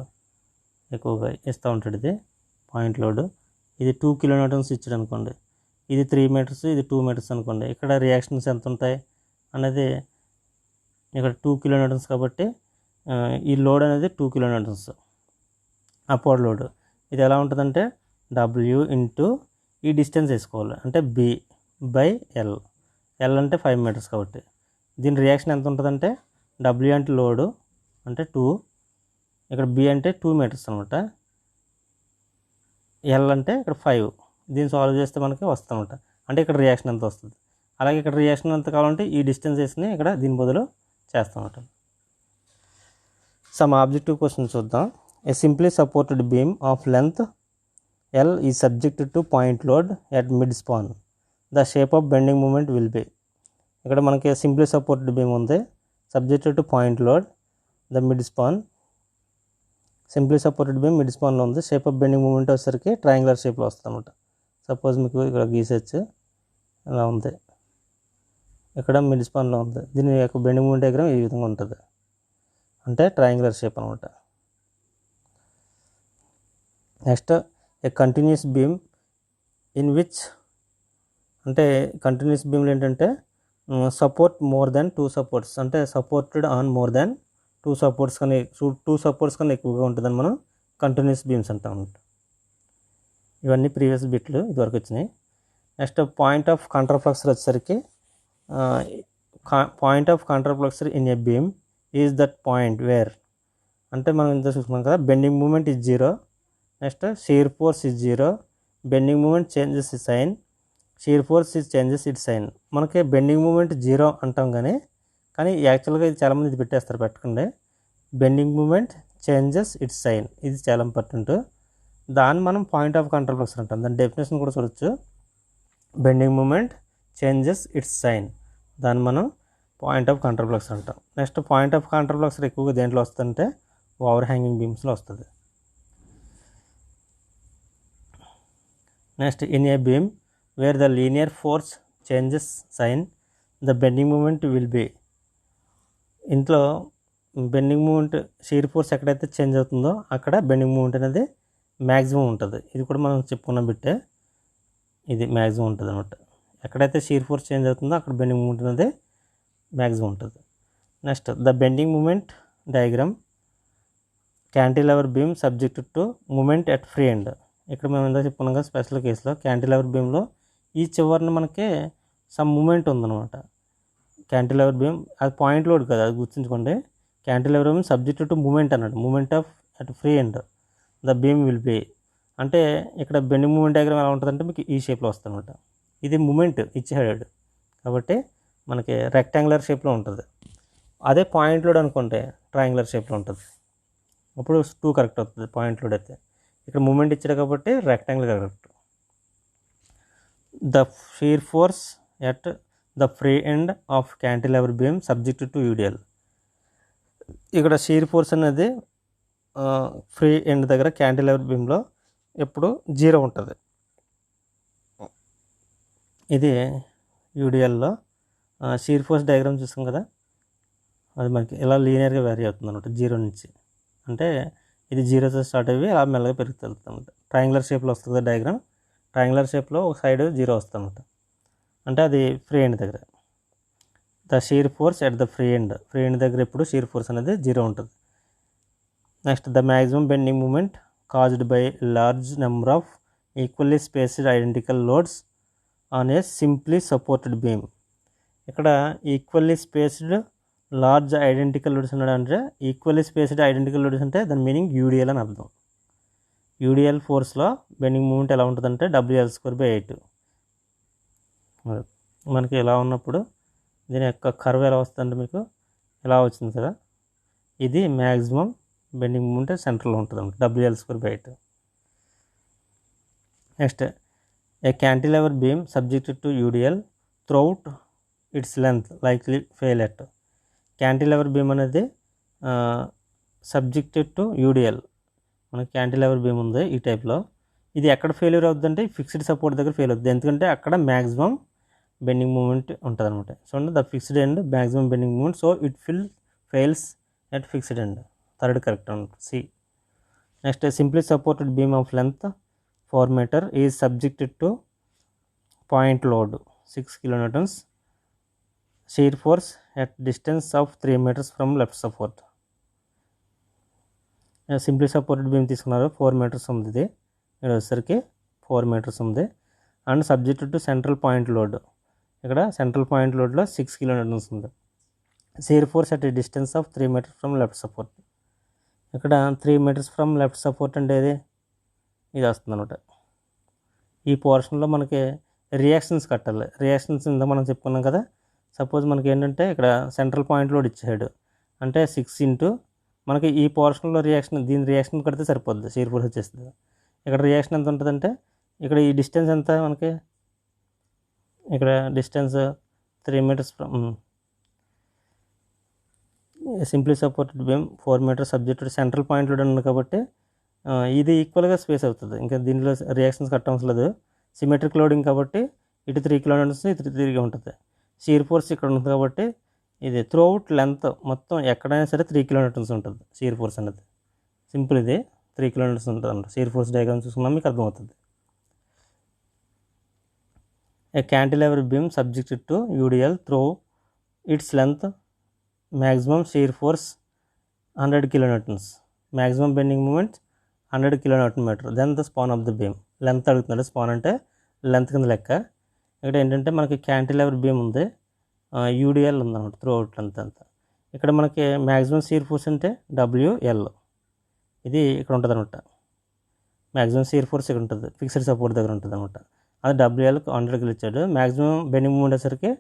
ఎక్కువగా ఇస్తూ ఉంటాడు. ఇది పాయింట్ లోడ్, ఇది 2 kN ఇచ్చాడు అనుకోండి. ఇది 3 మీటర్స్, ఇది 2 మీటర్స్ అనుకోండి. ఇక్కడ రియాక్షన్స్ ఎంత ఉంటాయి అనేది ఇక్కడ 2 kN కాబట్టి ఈ లోడ్ అనేది 2 kN అప్వర్డ్ లోడ్. ఇది ఎలా ఉంటుందంటే W ఇంటూ ఈ డిస్టెన్స్ వేసుకోవాలి, అంటే B/L. L అంటే 5 మీటర్స్ కాబట్టి దీని రియాక్షన్ ఎంత ఉంటుందంటే W అంటే లోడు అంటే 2, ఇక్కడ B అంటే 2 మీటర్స్ అనమాట, L అంటే ఇక్కడ 5. దీన్ని సాల్వ్ చేస్తే మనకి వస్తుందన్నమాట. అంటే ఇక్కడ రియాక్షన్ ఎంత వస్తుంది. అలాగే ఇక్కడ రియాక్షన్ ఎంత కావాలంటే ఈ డిస్టెన్స్ వేసుకుని ఇక్కడ దీని బదులు చేస్తామన్నమాట. సమ్ ఆబ్జెక్టివ్ క్వశ్చన్ చూద్దాం. A simply supported beam of length L is subjected to point load at mid-span. The shape of bending moment will be. ఇక్కడ మనకి సింప్లీ సపోర్టెడ్ బీమ్ ఉంది, subjected to point load, the mid span. Simply supported beam mid స్పాన్లో ఉంది. Shape of bending moment వచ్చేసరికి triangular షేప్లో వస్తుంది అనమాట. Suppose మీకు ఇక్కడ గీసెచ్చు ఇలా ఉంది, ఇక్కడ మిడ్ స్పాన్లో ఉంది. దీని యొక్క బెండింగ్ మూమెంట్ డయాగ్రామ్ ఈ విధంగా ఉంటుంది, అంటే ట్రయాంగులర్ షేప్ అనమాట. Next a continuous beam in which, అంటే కంటిన్యూస్ బీమ్లు ఏంటంటే సపోర్ట్ మోర్ దెన్ 2 సపోర్ట్స్, అంటే supported on more than 2 supports కానీ 2 సపోర్ట్స్ కన్నా ఎక్కువగా ఉంటుందని మనం కంటిన్యూస్ బీమ్స్ అంటాం. ఇవన్నీ ప్రీవియస్ బిట్లు ఇదివరకు వచ్చినాయి. నెక్స్ట్ పాయింట్ ఆఫ్ కాంట్రాఫ్లెక్సర్ వచ్చేసరికి point of contraflexure in a beam is that point where, అంటే మనం ఇంత చూసుకున్నాం కదా, bending moment is 0, next shear force is 0, bending moment changes it sign, shear force is changes it sign. మనకి bending moment 0 అంటాం కానీ యాక్చువల్గా ఇది చాలామంది ఇది పెట్టేస్తారు, పెట్టకండి. Bending moment changes it sign, ఇది చాలా ఇంపార్టెంట్. దాన్ని మనం పాయింట్ ఆఫ్ కాంట్రాఫ్లెక్సర్ అంటాం. దాని డెఫినేషన్ కూడా చూడొచ్చు. Bending moment changes its sign, దాన్ని మనం పాయింట్ ఆఫ్ కాంట్రాఫ్లెక్సర్ అంటాం. నెక్స్ట్ పాయింట్ ఆఫ్ కాంట్రాఫ్లెక్సర్ ఎక్కువగా దేంట్లో వస్తుందంటే ఓవర్ హ్యాంగింగ్ బీమ్స్లో వస్తుంది. Next in a beam where the linear force changes sign the bending moment will be. ఇంట్లో బెండింగ్ మూమెంట్ షీర్ ఫోర్స్ ఎక్కడైతే చేంజ్ అవుతుందో అక్కడ బెండింగ్ మూమెంట్ అనేది మ్యాక్సిమం ఉంటుంది. ఇది కూడా మనం చెప్పుకున్న బిట్టే, ఇది మ్యాక్సిమం ఉంటుంది అనమాట. ఎక్కడైతే షీర్ ఫోర్స్ చేంజ్ అవుతుందో అక్కడ బెండింగ్ మూమెంట్ అనేది మ్యాక్సిమం ఉంటుంది. Next the bending moment diagram cantilever beam subjected to moment at free end. ఇక్కడ మేము ఇందాక చెప్పుకున్నాం కదా, స్పెషల్ కేసులో క్యాంటిలివర్ బీమ్లో ఈ చివరిని మనకి సమ్ మూమెంట్ ఉందన్నమాట. క్యాంటిలివర్ బీమ్ అది పాయింట్ లోడ్ కదా, అది గుర్తుంచుకోండి. Cantilever beam subjected to moment అన్నాడు, moment of at free end the beam will be. అంటే ఇక్కడ బెండింగ్ మూమెంట్ డయాగ్రామ్ ఎలా ఉంటుందంటే మీకు ఈ షేప్లో వస్తుంది అనమాట. ఇది మూమెంట్ ఇచ్చేసాడు కాబట్టి మనకి రెక్టాంగులర్ షేప్లో ఉంటుంది. అదే పాయింట్ లోడ్ అనుకుంటే ట్రయాంగులర్ షేప్లో ఉంటుంది. అప్పుడు 2 కరెక్ట్ అవుతుంది పాయింట్ లోడ్ అయితే. ఇక్కడ మూమెంట్ ఇచ్చాడు కాబట్టి rectangle correct. The shear force at the free end of cantilever beam subjected to UDL. ఇక్కడ షీర్ ఫోర్స్ అనేది ఫ్రీ ఎండ్ దగ్గర క్యాంటిలివర్ బీమ్లో ఎప్పుడు 0 ఉంటుంది. ఇది యూడిఎల్లో షీర్ ఫోర్స్ డయాగ్రామ్ చూసాం కదా, అది మనకి ఇలా లీనియర్గా వేరీ అవుతుంది అనమాట 0 నుంచి. అంటే ఇది 0తో స్టార్ట్ అయ్యి అలా మెల్లగా పెరుగుతుంది అనమాట. ట్రయాంగులర్ షేప్లో వస్తుంది డయాగ్రామ్. ట్రయాంగులర్ షేప్లో ఒక సైడ్ 0 వస్తుంది అనమాట, అంటే అది ఫ్రీ ఎండ్ దగ్గర. The shear force at the free end దగ్గర ఎప్పుడు షీర్ ఫోర్స్ అనేది 0 ఉంటుంది. Next the maximum bending moment caused by large number of equally spaced identical loads on a simply supported beam. ఇక్కడ equally spaced large identical loads అన్నాడు. అంటే equally spaced identical loads అంటే దాని meaning UDL అని అర్థం. UDL ఫోర్స్లో bending moment ఎలా ఉంటుందంటే WL²/8. మనకి ఎలా ఉన్నప్పుడు దీని యొక్క కర్వ్ ఎలా వస్తుందంటే మీకు ఎలా వచ్చింది కదా, ఇది మ్యాక్సిమం బెండింగ్ మూమెంట్ సెంటర్లో ఉంటుంది అన్నమాట, WL²/8. Next, A cantilever beam subjected to UDL throughout its length likely fail at. Cantilever beam అనేది సబ్జెక్టెడ్ టు యూడిఎల్, మనకి క్యాంటిలివర్ బీమ్ ఉంది ఈ టైప్లో. ఇది ఎక్కడ ఫెయిల్యూర్ అవుతుందంటే ఫిక్స్డ్ సపోర్ట్ దగ్గర ఫెయిల్ అవుతుంది, ఎందుకంటే అక్కడ మ్యాక్సిమం బెండింగ్ మూమెంట్ ఉంటుంది అనమాట. So the fixed end maximum bending moment, so it fails at fixed end. Third correct అనమాట, C. Next, simply supported beam of length 4 meter is subjected to point load 6 kilonewtons, shear force at distance of 3 meters from left support. Simply supported beam తీసుకున్నారు, 4 meters ఉంది, ఇది ఇక్కడ వచ్చేసరికి 4 meters ఉంది. And subjected to central point load, ఇక్కడ central point లోడ్లో 6 kilonewtons ఉంది. Shear force at distance of 3 meters from left support. ఇక్కడ 3 meters ఫ్రమ్ లెఫ్ట్ సపోర్ట్ అంటే ఇది వస్తుంది అనమాట. ఈ పోర్షన్లో మనకి రియాక్షన్స్ కట్టాలి. రియాక్షన్స్ ఇందా మనం చెప్పుకున్నాం కదా. సపోజ్ మనకి ఏంటంటే ఇక్కడ సెంట్రల్ పాయింట్ లోడ్ ఇచ్చాడు, అంటే 6 into మనకి ఈ పోర్షన్లో దీని రియాక్షన్ కడితే సరిపోద్ది, షీర్ ఫోర్స్ వచ్చేస్తుంది. ఇక్కడ రియాక్షన్ ఎంత ఉంటుందంటే ఇక్కడ ఈ డిస్టెన్స్ ఎంత మనకి, ఇక్కడ distance 3 meters from simply supported beam 4 meters subjected central point load ఉంది కాబట్టి ఇది ఈక్వల్గా స్పేస్ అవుతుంది, ఇంకా దీనిలో రియాక్షన్స్ కట్టవలసిన లేదు. సిమెట్రిక్ లోడింగ్ కాబట్టి ఇటు 3 kilonewtons ఇటు 3 ఉంటుంది. షీర్ ఫోర్స్ ఇక్కడ ఉంటుంది కాబట్టి ఇది త్రూఅవుట్ లెంత్ మొత్తం ఎక్కడైనా సరే 3 kilonewtons ఉంటుంది షీర్ ఫోర్స్ అనేది. సింపుల్, ఇది 3 kilonewtons ఉంటుంది అన్నమాట. షీర్ ఫోర్స్ డయాగ్రామ్ చూసుకున్నాం మీకు అర్థమవుతుంది. A cantilever beam subjected to UDL through its length maximum shear force 100 kilonewtons, maximum bending moment 100 kN/m, then the span of the beam. Length అడుగుతున్నాడు, span అంటే length కింద లెక్క. ఇక్కడ ఏంటంటే మనకి క్యాంటిలివర్ బీమ్ ఉంది, యూడిఎల్ ఉందన్నమాట, త్రూ అవుట్ లెంత్ అంతా. ఇక్కడ మనకి మ్యాక్సిమం షీర్ ఫోర్స్ అంటే WL, ఇది ఇక్కడ ఉంటుంది అనమాట. మ్యాక్సిమం షీర్ ఫోర్స్ ఇక్కడ ఉంటుంది, ఫిక్స్డ్ సపోర్ట్ దగ్గర ఉంటుంది అనమాట. అది WL 100 kg ఇచ్చాడు. మ్యాక్సిమం బెండింగ్ మూమెంట్ వచ్చేసరికి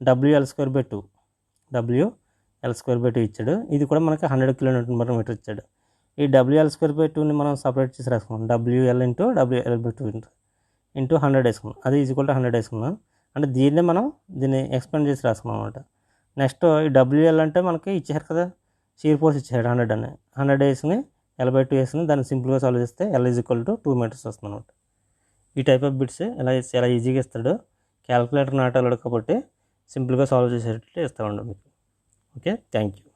WL²/2 ఇచ్చాడు. ఇది కూడా మనకి 100 kN/m ఇచ్చాడు. ఈ WL²/2ని మనం సపరేట్ చేసి రాసుకున్నాం, WL into WL/2 ఇంటూ 100 వేసుకున్నాం, అది ఈక్వల్ టు 100 వేసుకున్నాం. అంటే దీన్ని ఎక్స్పెండ్ చేసి రాసుకున్నాం అనమాట. నెక్స్ట్ ఈ WL అంటే మనకి ఇచ్చారు కదా, షీర్ ఫోర్స్ ఇచ్చాడు 100 అని, 100 వేసుకుని L/2 వేసుకుని దాన్ని సింపుల్గా సాల్వ్ చేస్తే L = 2 meters వస్తుంది అనమాట. ఈ టైప్ ఆఫ్ బిట్స్ ఎలా ఈజీగా ఇస్తాడు, క్యాల్కులేటర్ నాట్ అలవాడు కాబట్టి సింపుల్గా సాల్వ్ చేసేటట్టు ఇస్తూ ఉండు మీకు. Okay, thank you.